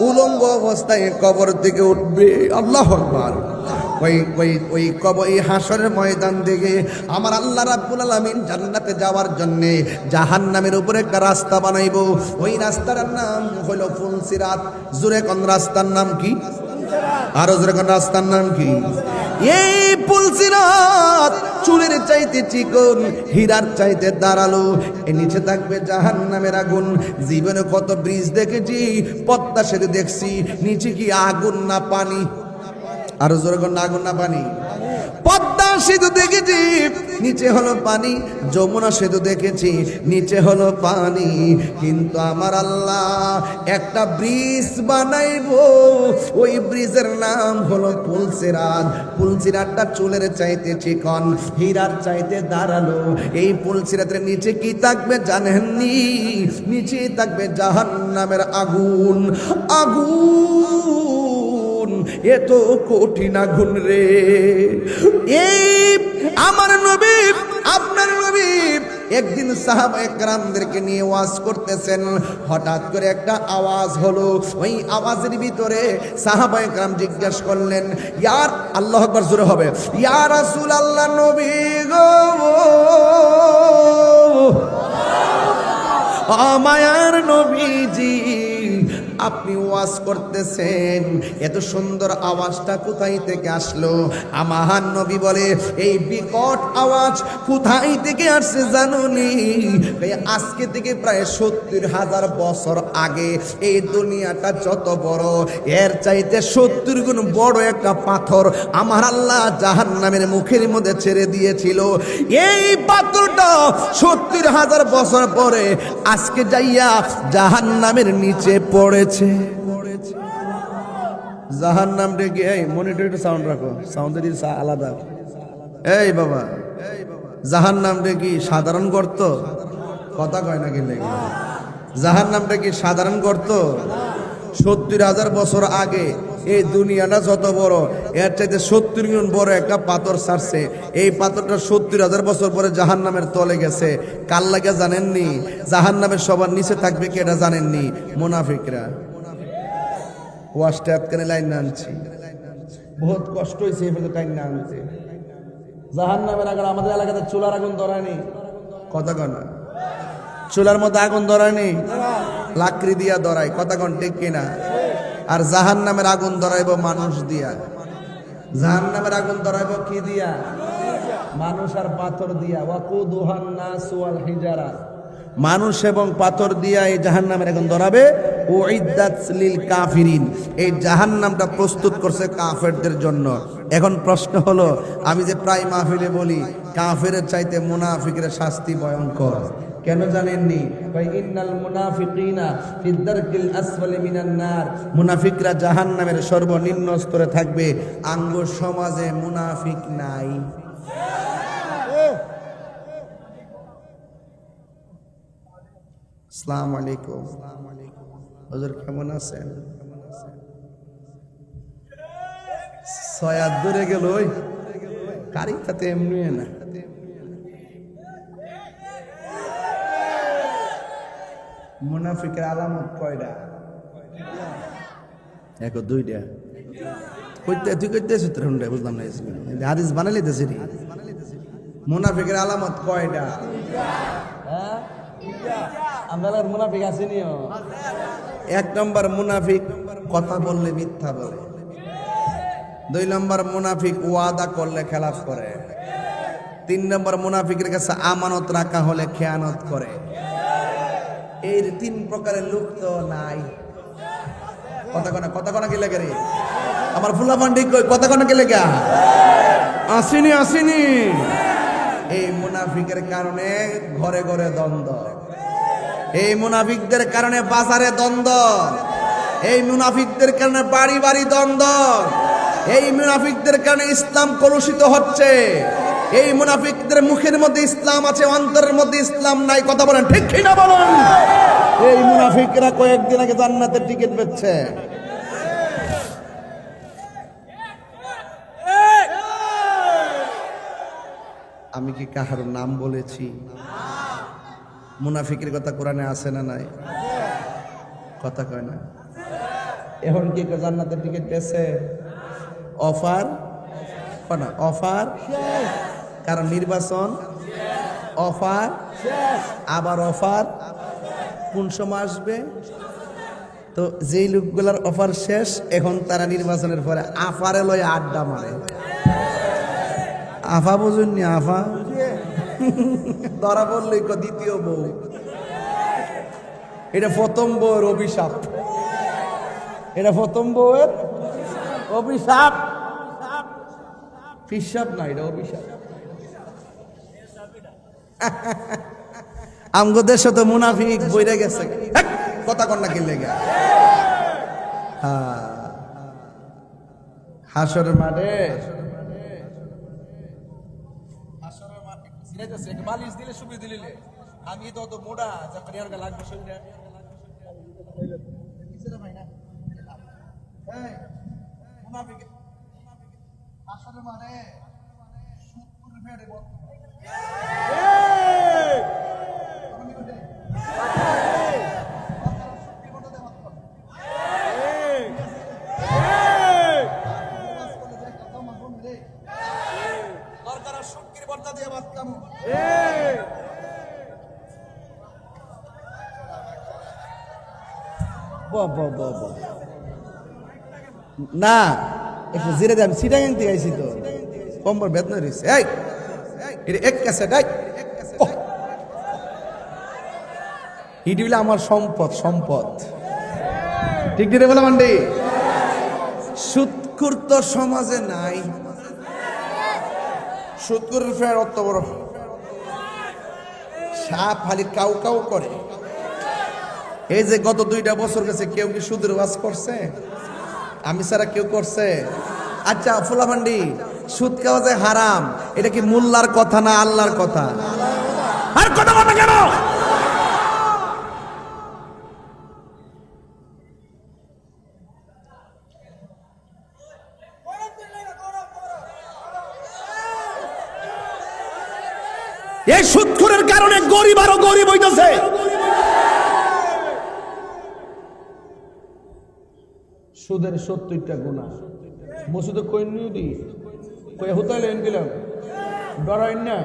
Speaker 1: উলঙ্গ অবস্থায় কবর থেকে উঠবে। আল্লাহু আকবার। ওই কবর, এই হাসরের ময়দান থেকে আমার আল্লাহ রাব্বুল আলামিন জান্নাতে যাওয়ার জন্য জাহান্নামের উপরে একটা রাস্তা বানাইবো। ওই রাস্তার নাম হলো ফুলসিরাত। জোরে কোন রাস্তার নাম কি? আরো জোরে কোন রাস্তার নাম কি? এই ফুলসিরাত চুলের চাইতে চিকন, হীরার চাইতে দাঁড়ালো। এর নিচে থাকবে জাহান্নামের আগুন। জীবনে কত ব্রিজ দেখেছি, পদ্মা সেতু দেখছি, নিচে কি আগুন না পানি? আরো জোরে কোন আগুন না পানি? পদ্মা সেতু দেখেছি, নিচে হলো পানি। যমুনা সেতু দেখেছি, নিচে হলো পানি। কিন্তু আমার আল্লাহ একটা ব্রিজ বানাইবো, ওই ব্রিজের নাম হলো পুলসিরাত। পুলসিরাতটা চুলের চাইতে চিকন, হীরার চাইতে দাঁড়ালো। এই পুলসিরাতের নিচে কি থাকবে জানেননি? নিচে থাকবে জাহান্নামের আগুন। আগুন এত কঠিন আগুন রে, এই আমার নবী আপনার নবী একদিন সাহাবায়ে কেরামদেরকে নিয়ে ওয়াজ করতেছেন, হঠাৎ করে একটা আওয়াজ হলো। ওই আওয়াজের ভিতরে সাহাবায়ে কেরাম জিজ্ঞাসা করলেন, ইয়ার আল্লাহু আকবার জোরে হবে, ইয়া রাসূলুল্লাহ নবী গো, মায়ার নবীজি আপনি ওয়াজ করতেছেন, এত সুন্দর আওয়াজটা কোথায় থেকে আসলো? আমার নবী বলে, এই বিকট আওয়াজ কোথায় থেকে আসছে জানুনি? আজকে থেকে প্রায় 70,000 বছর আগে এই দুনিয়াটা যত বড়, এর চাইতে 70 গুণ বড় একটা পাথর আমার আল্লাহ জাহান্নামের মুখের মধ্যে ছেড়ে দিয়েছিল। এই পাথরটা 70,000 বছর পরে আজকে যাইয়া জাহান্নামের নিচে পড়েছে। জাহান্নাম ডেকে, এই মনিটর একটু সাউন্ড রাখো, সাউন্ডের আলাদা। এই বাবা, জাহান্নামটা কি সাধারণ গর্ত? কথা কয় না কি লেগে? জাহান্নামটা কি সাধারণ গর্ত? 70,000 বছর আগে এই দুনিয়াটা যত বড়, এর চাইতে 70 গুণ বড় একটা পাথর ছাড়ছে। এই পাথরটা 70,000 বছর পরে জাহান্নামের তলে গেছে। কার লাগে জানেননি? জাহান্নামের সবার নিচে থাকবে কি এটা জানেননি? মুনাফিকরা। ওয়াশটা আটকানে লাইন না আনছি, বহুত কষ্ট হয়েছে এভাবে টাইম না আনতে। জাহান্নামের আগে আমাদের এলাকাতে চুলার আগুন ধরায়নি, কথা কন না? চুলার মধ্যে আগুন ধরায়নি, লাকড়ি দিয়া ধরায়, কথা কন ঠিক কিনা? আর জাহান্নামের আগুন ধরাইব মানুষ দিয়া। জাহান্নামের আগুন ধরাইব কি দিয়া? মানুষ আর পাথর দিয়া। ওয়াকুদুহান নাসু ওয়াল হিজারা, মানুষ এবং পাথর দিয়া এই জাহান্নামের আগুন ধরাবে। উইদ্দাত লিল কাফিরিন, এই জাহান্নামটা প্রস্তুত করছে কাফেরদের জন্য। এখন প্রশ্ন হলো, আমি যে প্রায় মাহফিলে বলি কাফেরের চাইতে মুনাফিকের শাস্তি ভয়ঙ্কর, কেন জানেননি? ভাই ইন্নাল মুনাফিকিনা ফি দারকিল আসফালি মিনান নার, মুনাফিকরা জাহান্নামের সর্বনিম্ন স্তরে থাকবে। আঙ্গ সমাজে মুনাফিক নাই। আসসালামু আলাইকুম, হুজুর কেমন আছেন? ছয়াত দূরে গেল, ওই কারিখাতে এমনি না। মুনাফিকের আলামত কয়টা? এক দুইটা। কইতে তুই কইতেছ তোর হুন্ডা, বুঝলাম না। হাদিস বানাইলে দেশে রে। মুনাফিকের আলামত কয়টা? হ্যাঁ, আমরা মুনাফিক আসেনিও। 1 নম্বর মুনাফিক কথা বললে মিথ্যা বলে। 2 নম্বর মুনাফিক ওয়াদা করলে খেলাফ করে। 3 নম্বর মুনাফিকের কাছে আমানত রাখা হলে খেয়ানত করে। এই 3 প্রকারের লোক তো নাই। কথা কনা কি লাগে রে? আমার ফুলা পান্ডি কথা কনা কি লেগা? আসেনি আসেনি। এই মুনাফিকের কারণে ঘরে ঘরে দ্বন্দ্ব, এই মুনাফিকদের কারণে বাজারে দ্বন্দ্ব, এই মুনাফিকদের কারণে বাড়ি বাড়ি দ্বন্দ্ব, এই মুনাফিকদের কারণে ইসলাম কলুষিত হচ্ছে। এই মুনাফিকদের মুখের মধ্যে ইসলাম আছে, অন্তরের মধ্যে ইসলাম নাই। কথা বলেন ঠিক কি না বলেন? এই মুনাফিকরা কয়েকদিন আগে জান্নাতের টিকিট বেচছে। আমি কি কাহার নাম বলেছি? মুনাফিকের কথা কোরআনে আছে না নাই? কথা কয় না। এখন কি জান্নাতের টিকিট পেয়েছে? অফার না, অফার। কারণ নির্বাচন, অফার, আবার অফার। কোন সময় আসবে? তো যেই লোকগুলার অফার শেষ, এখন তারা নির্বাচনের পরে আফারে লয় আড্ডা মারে। আফা বুঝুননি? আফা ধরা বললেই দ্বিতীয় বউ। এটা প্রথম বউয়ের অভিশাপ, এটা প্রথম বউয়ের অভিশাপ। পিসাব না, এটা অভিশাপ। আমগো দেশে তো মুনাফিক বইরে গেছে। কথা কন না কি লেগে? হাসরের মাঠে বালিশ দিলে সুবিধা দিলে, আমি তো অত মোটা যা লাগবে শরীরে। মুনাফিক হাসরের মাঠে না একটু জিরে দাম সিটাগাং থেকে আইছি তো কম্বর বেদনা রইছে এই এটা এক ক্যাসেট এই ইডি হইলে আমার সম্পদ সম্পদ ঠিক দিতে বলে মান্ডি সুৎকুর তো সমাজে নাই সুৎকুরের ফের অত বড় সাপ খালি কাউ কাউ করে এই যে গত 2টা বছর গেছে কেউ কি সুদের ওয়াজ করছে আমি ছাড়া কেউ করছে আচ্ছা ফুলামান্ডি সুদ খাওয়া যে হারাম এটা কি মোল্লার কথা না আল্লাহর কথা আর কথা বলে কেন এই সুদখোরের কারণে গরিব আরো গরিব হইতেছে সুদের 70টা গুনাহ মসজিদে কই নিয়ে দি কই হতাইলে এন গেলাম ডরাইন না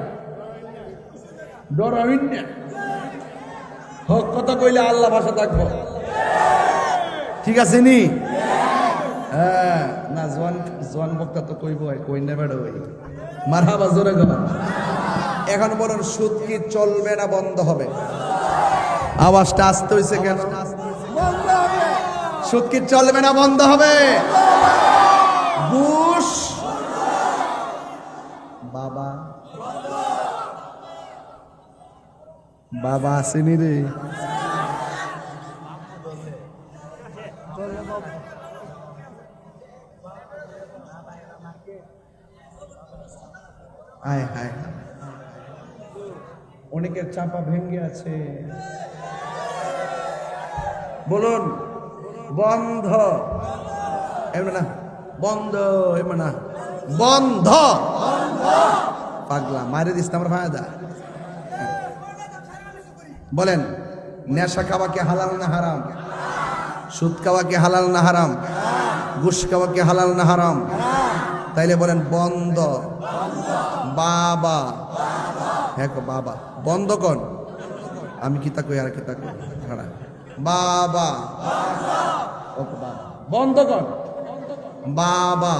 Speaker 1: হক কথা কইলে আল্লাহ ভাষা থাকবো ঠিক আছে নি হ্যাঁ না জোয়ান বক্তা তো কইব কই না বেড়া ওই মারহাবা জোরে গো এখন বলুন সুদ কি চলবে না বন্ধ হবে আওয়াজটা আসতে হইছে কেন সুদ কি চলবে না বন্ধ হবে ঘুষ বাবা বাবা আসেনি রে আয় হায় অনেকের চাপা ভেঙে আছে বলুন বন্ধ এমন না বন্ধ এমন না বন্ধ পাগলা মারে দিস আমার ফায়দা বলেন নেশা খাওয়া কি হালাল না হারাম সুদ খাওয়া কি হালাল না হারাম ঘুষ খাওয়া কি হালাল না হারাম তাইলে বলেন বন্ধ বাবা হ্যাঁ বাবা বন্ধ কর আমি কি তা কই আর কি তা কই বাবা ওকে বাবা বন্ধ কর বাবা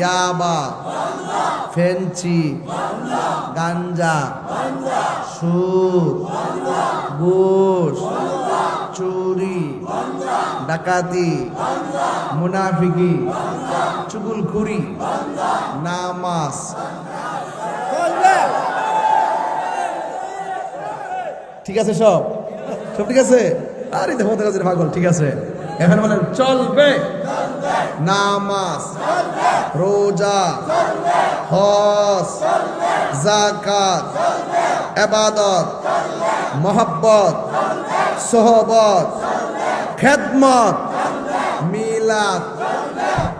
Speaker 1: ইয়াবা ফেন্সি গাঞ্জা সুদ ঘুষ চুরি ডাকাতি মুনাফিকি চুগলখুরি নামাজ ঠিক আছে সব সব ঠিক আছে আরে দেখো পাগল ঠিক আছে এখন বলেন চলবে নামাজ রোজা হজ যাকাত ইবাদত মোহাব্বত সোহবত খেদমত মিলাদ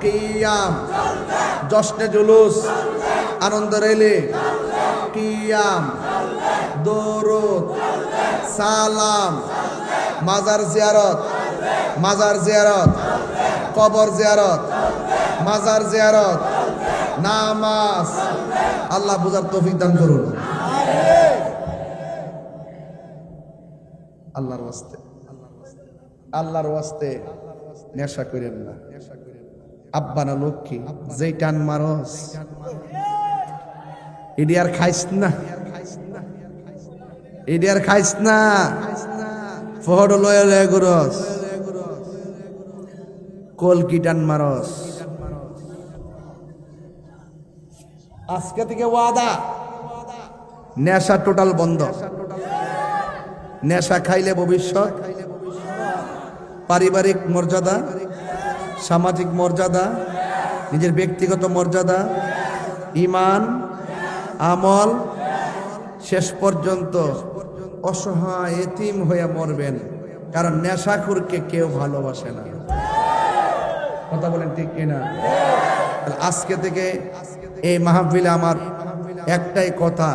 Speaker 1: কিয়াম জশ্নে জুলুস আনন্দ রেলি কিয়াম দরুদ সালাম মাজার জিয়ারত কবর জিয়ারত মাজার জিয়ারত নামাজ আল্লাহ বুঝার তৌফিক দান করুন আল্লাহর ওয়াস্তে নেশা করেন না আব্বা না লক্ষ্মী যেই টান মারস এডি আর খাইস না ফহড লয়ে লয়ে গুরস কলকি টান মারস আজকে থেকে ওয়াদা নেশা টোটাল বন্ধ নেশা খাইলে ভবিষ্যৎ পারিবারিক মর্যাদা সামাজিক মর্যাদা নিজের ব্যক্তিগত মর্যাদা ঈমান আমল শেষ পর্যন্ত অসহায় এতিম হয়ে মরবেন কারণ নেশাখোরকে কেউ ভালোবাসে না কথা বলেন ঠিক কিনা আজকে থেকে এই মাহফিলে আমার একটাই কথা,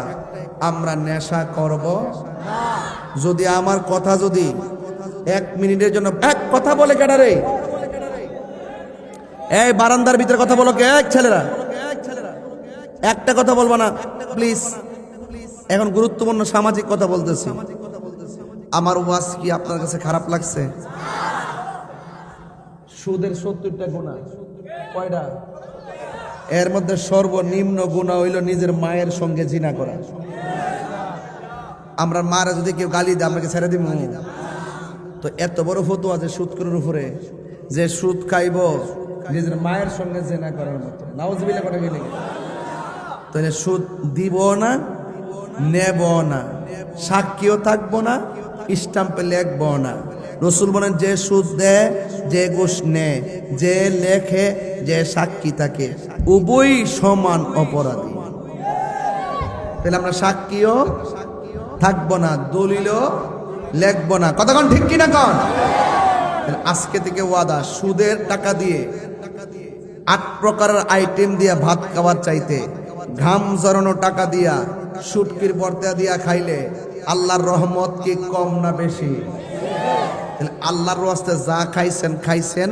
Speaker 1: আমরা নেশা করব যদি আমার কথা যদি 1 মিনিটের জন্য এক কথা বলে কেডারে, এই বারান্দার ভিতরে কথা বলো কে, এক ছেলেরা একটা কথা বলবো না প্লিজ। এখন গুরুত্বপূর্ণ সামাজিক কথা বলতেছি। আমার ওয়াজ কি আপনার কাছে খারাপ লাগছে? সুদের 70টা গুনাহ, কয়টা? এর মধ্যে সর্বনিম্ন গুনাহ হইল নিজের মায়ের সঙ্গে জিনা করা। আমরা মারা যদি কেউ গালি দেয় আমরা কি ছেড়ে দিব? তো এত বড় ফতোয়া যে সুদ করার উপরে, যে সুদ খাইব নিজের মায়ের সঙ্গে জিনা করার মতো, নাউজুবিল্লাহ করে গেলে তাহলে সুদ দিব না, নেব না, সাক্ষীও থাকবো না, স্টাম্পে লিখবো না। রসুল বলেন যে সুদ দেয়, যে ঘুষ নেয়, যে লেখে, যে সাক্ষী থাকে, উভয়ই সমান অপরাধী। তাহলে আমরা সাক্ষীও থাকবো না, দলিলও লেখবো না। কতক্ষণ ঠিক কিনা কন? আজকে থেকে ওয়াদা, সুদের টাকা দিয়ে 8 প্রকারের আইটেম দিয়া ভাত খাওয়ার চাইতে ঘাম জড়ানো টাকা দিয়া সুটকির বর্তা দিয়া খাইলে আল্লাহর রহমত কি কম না বেশি? আল্লাহর রাস্তে যা খাইছেন খাইছেন,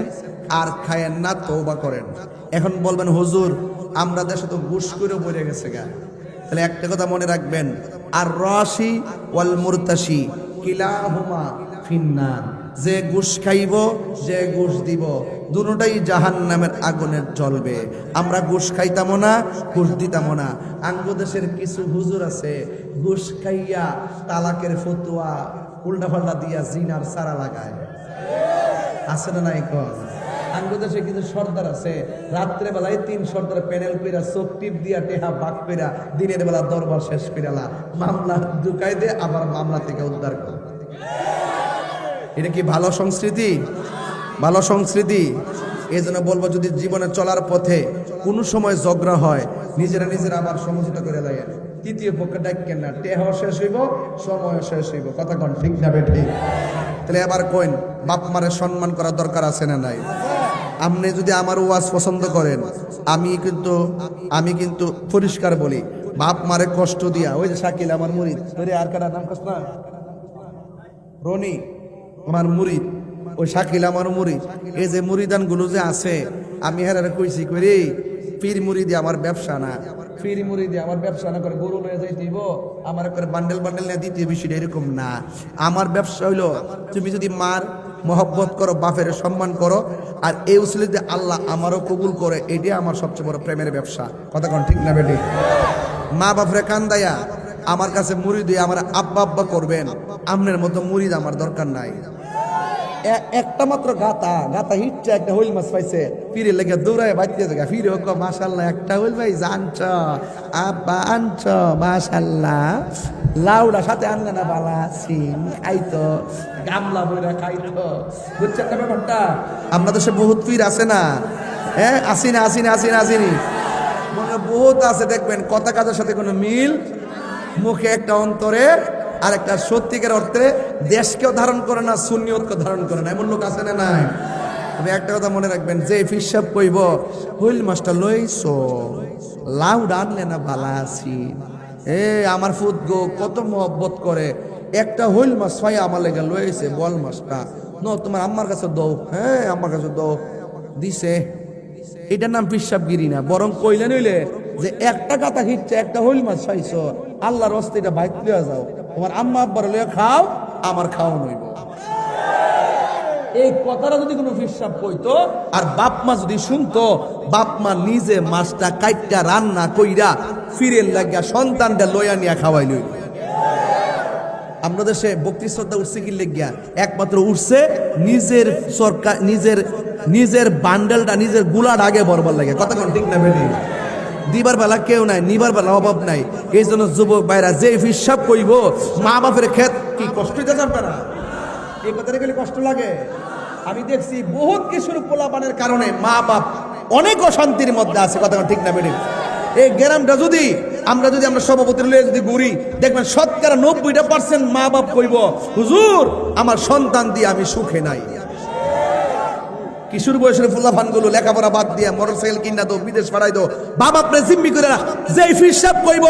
Speaker 1: আর খায়েন না, তওবা করেন। এখন বলবেন হুজুর আমরা দেশে তো ঘুষ করে বইরে গেছে গা। তাহলে একটা কথা মনে রাখবেন, আর রাশি ওয়াল মুরতাশি কিলাহুমা ফিন্নার। যে ঘুষ খাইব, যে ঘুষ দিব, দুটোটাই জাহান্নামের আগুনে জ্বলবে। আমরা ঘুষ খাইতামও না, ঘুষ দিতামও না। আঙ্গো দেশের কিছু হুজুর আছে ঘুষ খাইয়া তালাকের ফতোয়া উল্টা পাল্টা দিয়া জিনার সারা লাগায়, আছে না নাই কর? আঙ্গো দেশে কিছু সর্দার আছে রাত্রে বেলায় 3 সর্দার প্যানেল কইরা চোখ টিপ দিয়া টেহা বাক কইরা দিনের বেলা দরবার শেষ কইরালা মামলা ঢুকাই দে, আবার মামলা থেকে উদ্ধার করে। এটা কি ভালো সংস্কৃতি? ভালো সংস্কৃতি? এই জন্য বলবো, যদি জীবনে চলার পথে কোনো সময় ঝগড়া হয়, নিজেরা আবার সমঝোতা করে দেয়, তৃতীয় পক্ষে ডাকেন না, টেহাও শেষ হইব, সময়ও শেষ হইব। কথা কন ঠিক না বেঠি? তাহলে এবার কইন, বাপ মারে সম্মান করার দরকার আছে না নাই? আপনি যদি আমার ওয়াজ পছন্দ করেন, আমি কিন্তু পরিষ্কার বলি, বাপ মারে কষ্ট দিয়া, ওই যে শাকিল আমার মুরিদ, আর কাটা নাম কস না, রনি আমার মুরিদ, ওই শাকিল আমার মুরিদ। এই যে মুরিদান গুলো যে আছে, আমি হেরারে কইছি করি পীর মুরিদি আমার ব্যবসা না, পীর মুরিদি আমার ব্যবসা না করে গরু লয়ে যাই দিব, আমার করে বান্ডেল নিয়ে দিতে, বিষয়টা এরকম না। আমার ব্যবসা হইলো, তুমি যদি মার মহব্বত করো, বাপের সম্মান করো, আর এই উসিলাতে আল্লাহ আমারও কবুল করে, এটাই আমার সবচেয়ে বড় প্রেমের ব্যবসা। কথা কোন ঠিক না বেটি? মা বাপরে কান্দাইয়া আমার কাছে মুরিদ হয়ে আমার আব্বা আব্বা করবেন, আমনের মতো মুরিদ আমার দরকার নাই। একটা মাত্র গাতা হিটছে, একটা হইল মাছ পাইছে, ফিরে লেগে দৌড়ায় বাইতে জায়গা, ফিরে হোক মাশাল্লাহ একটা হইল ভাই জানছ, আব্বা আনছ মাশাল্লাহ, লাউডা সাথে আনলে না বালা সিম খাইতো, গামলা বইরা খাইতো, বুঝছেন না ব্যাপারটা? আমরা তো সে বহুত পীর আছে না, হ্যাঁ আসিনি মনে বহুত আছে, দেখবেন কথা কাজের সাথে কোনো মিল, মুখে একটা, অন্তরে আর একটা, সত্যিকার অর্থে দেশকেও ধারণ করে না, সুন্নিয়তকেও ধারণ করে না, এমন লোক আছে না নাই? তবে একটা কথা মনে রাখবেন, যে ফিসাব কইব হইল মাছটা লইছো, লাউড আনলে না বালা আছি, আমার ফুট গো কত মহব্বত করে, একটা হইল মাছ ছয় আমার লেগে লইছে, বল মাছটা তোমার আম্মার কাছে দৌ, হ্যাঁ আমার কাছে দৌ দিছে। এটার নাম পিসাবগিরি না, বরং কইলেন হইলে যে একটা কাতা হিটছে, একটা হইল মাছ পাইছো, আল্লাহর হস্তে এটা বাইক লিয়া যাও, তোমার আম্মা আব্বার লিয়া খাও, আমার খাওয়া নইব। এই কথাটা যদি কোনো পিসাব কইতো আর বাপ মা যদি শুনতো, বাপ মা নিজে মাছটা কাইটটা রান্না কইরা ফিরের লাগিয়া সন্তানটা লইয়া নিয়া খাওয়াই লইল। আমরা দেশে ভক্তি শ্রদ্ধা উঠছে কি লেগিয়া? একমাত্র উঠছে নিজের সরকার, নিজের বান্ডেলটা, নিজের গুলাটা আগে বরবার লাগে। কথা কোন ঠিক না বেটি? দিবার বেলা কেউ নাই, নিবার বেলা অভাব নাই। এই জন্য যুবক ভাইরা যে হিসাব কইব, মা বাপের ক্ষেত কি কষ্ট হইতে জানবে না? এই কথাটা গেলে কষ্ট লাগে। আমি দেখছি বহুত কিশোর পোলাপানের কারণে মা বাপ অনেক অশান্তির মধ্যে আছে। কথা ঠিক না বেটি? এই গ্রামটা যদি আমরা সভাপতি লয়ে যদি ঘুরি, দেখবেন শতকরা 90% মা বাপ কইব, হুজুর আমার সন্তান দিয়ে আমি সুখে নাই। কিশোর বয়সের ফুলাফানগুলো লেখাপড়া বাদ দিয়ে মোটরসাইকেল কিনা দো, বিদেশ পাঠাই দো, বাবা আপনি জিম্মি করে রাখ। যেই ফিরসাব কইব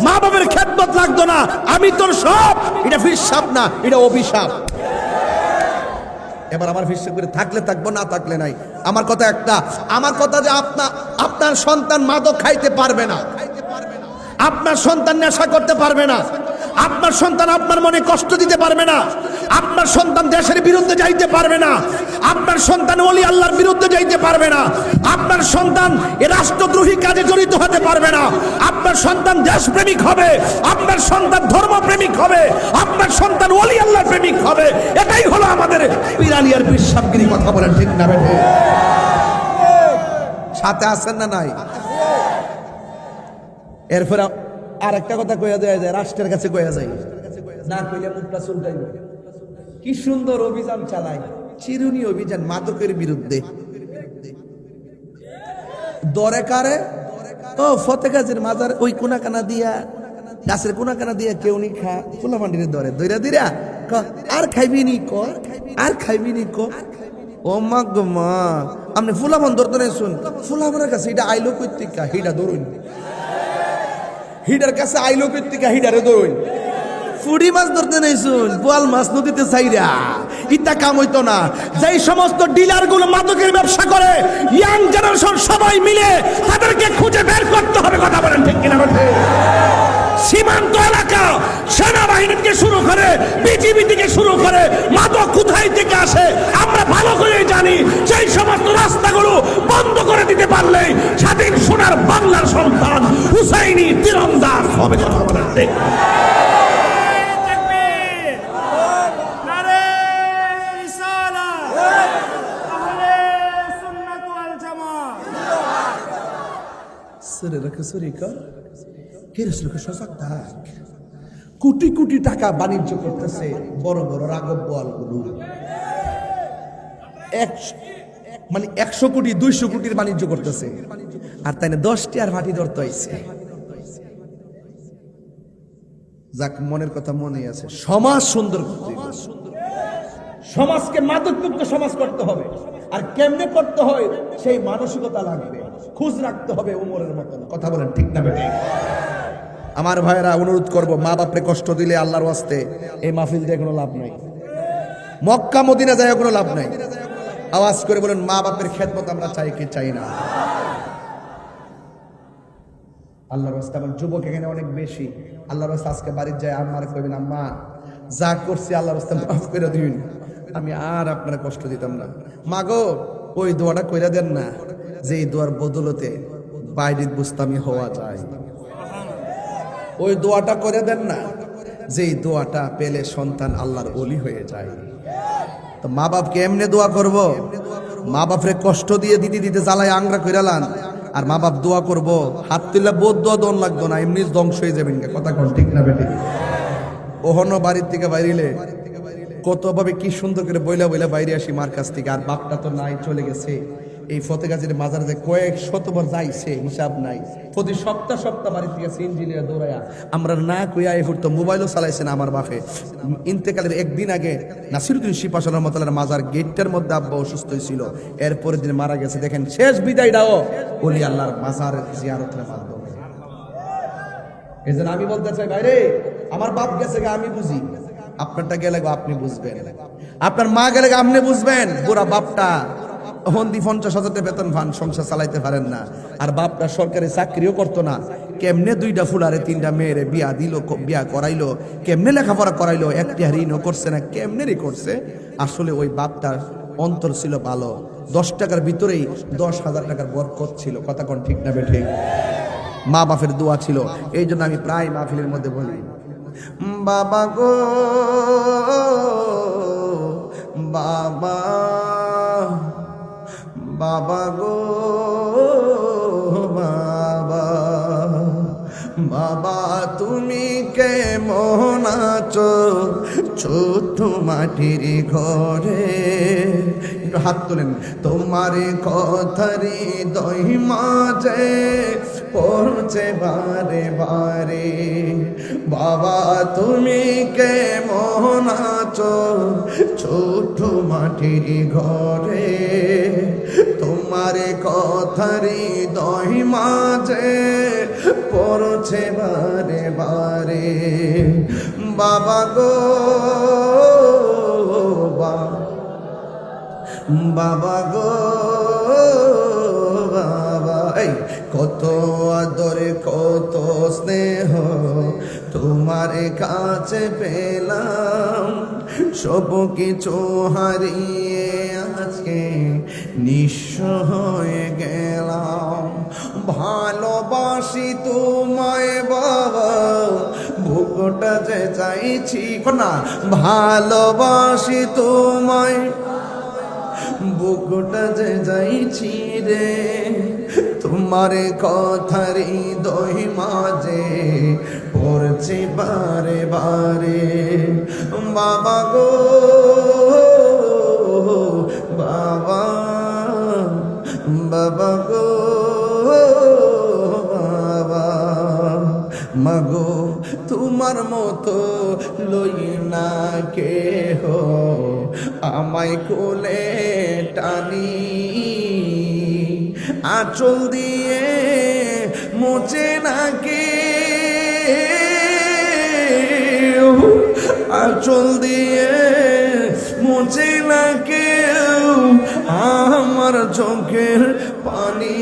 Speaker 1: মা বাবার খেদমত লাগতো না, আমি তোর সব, এটা ফিরসাব না, এটা অভিশাপ। এবার আমার ফিরসাব করে থাকলে থাকবো, না থাকলে নাই। আমার কথা একটা, আমার কথা যে আপনার সন্তান মাদক খাইতে পারবে না, আপনার সন্তান নেশা করতে পারবে না, আপনার সন্তান আপনার মনে কষ্ট দিতে পারবে না, আপনার সন্তান দেশের বিরুদ্ধে যাইতে পারবে না, আপনার সন্তান ওলি আল্লাহর বিরুদ্ধে যাইতে পারবে না, আপনার সন্তান এ রাষ্ট্রদ্রোহী কাজে জড়িত হতে পারবে না, আপনার সন্তান দেশপ্রেমিক হবে, আপনার সন্তান ধর্মপ্রেমিক হবে, আপনার সন্তান ওলি আল্লাহর প্রেমিক হবে। এটাই হলো আমাদের পিরালিয়ার বিশ্বাবগিরি। কথা বলেন ঠিক না বেঠে? সাথে আছেন না নাই? এরপরে আর একটা কথা কইয়া দেয়া যায়, রাষ্ট্রের কাছে কইয়া যায় না, কইলে মুখটা চুলটাইব। কি সুন্দর অভিযান চালায়, চিরুনি অভিযান মাদকের বিরুদ্ধে। দরে কারে ও ফতেগাজের মাজার ওই কোনাকানা দিয়া, গাছের কোনাকানা দিয়া কেউ নি খা, ফুলা মান্ডির দরে দইরা দিরা আর খাইবি নি ক, আর খাইবি নি ক। ও মা গো মা, আপনি ফুলামান ধরতে নাই, শুন ফুলামানের কাছে এটা আইলো কইতিকা, হিডা ধরুন, হিডার কাছে আইলো কইতিকা, হিডারে ধরুন। ফুড়ি মাছ ধরতে নেই, শুন বোয়াল মাছ নদীতে চাইরা, ইটা কাম হইতো না। যেই সমস্ত ডিলার গুলো মাদকের ব্যবসা করে, ইয়াং জেনারেশন সবাই মিলে তাদেরকে খুঁজে বের করতে হবে। কথা বলেন ঠিক কিনা? সীমান্ত এলাকা সেনাবাহিনী থেকে শুরু করে বিজিবি থেকে শুরু করে মাদক কোথায় থেকে আসে আমরা ভালো করে জানি। সেই সমস্ত রাস্তাগুলো বন্ধ করে দিতে পারলে স্বাধীন সোনার বাংলার সন্তান হুসাইনি তীরন্দাজ হবে। কথা বলেন ঠিক? কোটি কোটি টাকা বাণিজ্য করতেছে বড় বড় রাঘব বোয়ালগুলো, মানে 100 কোটি 200 কোটির বাণিজ্য করতেছে, আর তাই না 10টি আর ভাটি ধরতে হয়েছে। যাক, মনের কথা মনে আছে। সমাজ সুন্দর করতে হবে, সমাজকে মাদকমুক্ত সমাজ করতে হবে। আর কেমনে করতে হয় সেই মানসিকতা লাগবে, খোঁজ রাখতে হবে উমরের মতন। কথা বলেন ঠিক না বেঠিক? আমার ভাইয়েরা, অনুরোধ করব, মা বাপরে কষ্ট দিলে আল্লাহর ওয়াস্তে এই মাহফিল দিয়ে কোনো লাভ নাই, মক্কা মদিনা যায় কোনো লাভ নাই। আওয়াজ করে বলেন, মা বাপের খেদমত আমরা চাই কি চাই না? আল্লাহর ওয়াস্তে আমার যুবক এখানে অনেক বেশি। আল্লাহর ওয়াস্তে আজকে বাড়ির যায় আমার কইবেন, আম্মা যা করছি আল্লাহর ওয়াস্তে মাফ করে দিন, আমি আর আপনারা কষ্ট দিতাম না। মাগো ওই দোয়াটা কইরা দেন না, যে এই দোয়ার বদলতে বাইরিত বুস্তামি হওয়া যায়। ওই দোয়াটা করে দেন না, যে এই দোয়াটা পেলে সন্তান আল্লাহর ওলি হয়ে যায়। তো মা বাপকে এমনি দোয়া করব, মা বাপরে কষ্ট দিয়ে দিতে দিতে জ্বালায় আংরা কইরালান, আর মা বাপ দোয়া করব, হাত তুললে বোধ দোয়া দন লাগতো না, এমনি ধ্বংস হয়ে যাবেন। কথা কোন ঠিক না বেটি? ওহনো বাড়ির থেকে বাইরিলে কতভাবে কি সুন্দর করে বইলা বইলা বাইরে আসি মার কাছ থেকে, আর বাপটা তো নাই, চলে গেছে। এই ফতেগাজীর মাজারে যে কয়েক শতবার যাইছে হিসাব নাই। প্রতি সপ্তাহ সপ্তাহ বাড়ি থেকে ইঞ্জিনিয়ার দৌড়ায়া আমরা না কইয়া এই ফুট মোবাইলও চালাইছে না আমার বাপে। ইন্তেকালের একদিন আগে নাসিরুদ্দিন শিপাশন রহমতুল্লাহর মাজার গেটটার মধ্যে আব্বা অসুস্থ হয়েছিল, এরপরের দিন মারা গেছে। দেখেন শেষ বিদায়টাও ওলি আল্লাহর মাজার জিয়ারতের মাধ্যমে। এই জন্য আমি বলতে চাই, ভাইরে আমার বাপ গেছে গা আমি বুঝি, আপনারটা গেলে আপনি বুঝবেন, আপনার মা গেলে আপনি বুঝবেন। বুড়া বাপটা হন্দি 50,000 বেতন পান, সংসার চালাইতে পারেন না, আর বাপটা সরকারি চাকরিও করতো না। কেমনে 2টা ফুলারে 3টা মেয়েরে বিয়া দিল, বিয়া করাইলো, কেমনে লেখাপড়া করাইলো, একটি ঋণও করছে না, কেমনে করছে। আসলে ওই বাপটার অন্তর ছিল ভালো, 10 টাকার ভিতরেই 10,000 টাকার বরকত ছিল। কথা কোন ঠিক না বেঠিক? মা বাপের দোয়া ছিল। এই জন্য আমি প্রায় মাহফিলের মধ্যে বলি, বাবা গো বাবা, বাবা গো বাবা, বাবা তুমি কেমন আছো ছোট মাটির ঘরে। একটু হাত তোলেন। তোমার কথারি দই মাঝে পড়ছে বারে বারে। বাবা তুমি কেমন আছো ছোট মাটির ঘরে, তোমার কথারি হৃদয় মাঝে পড়ছে বারে বারে। বাবা গো বাবা গো বাবা, এই কত আদর কত স্নেহ তোমার কাছে পেলাম, সব কিছু হারিয়ে আজকে নিঃস্ব হয়ে গেলাম। ভালোবাসি তোমায় বাবা, বুকটা যে চাইছি না, ভালোবাসি তোমায় বুকটা যে যাইছি রে, তোমার কথার হৃদয় মাঝে পড়ছে বারে বারে। বাবা গো বাবা, বাবা গো বাবা, মাগো তোমার মতো লই না কেহ আমায় কোলে টানি, আঁচল দিয়ে মোচে না কে, আঁচল দিয়ে মোচে না কেউ আমার চোখের পানি।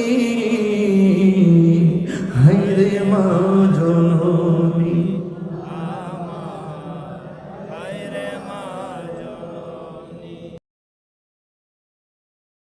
Speaker 1: হায়রে মা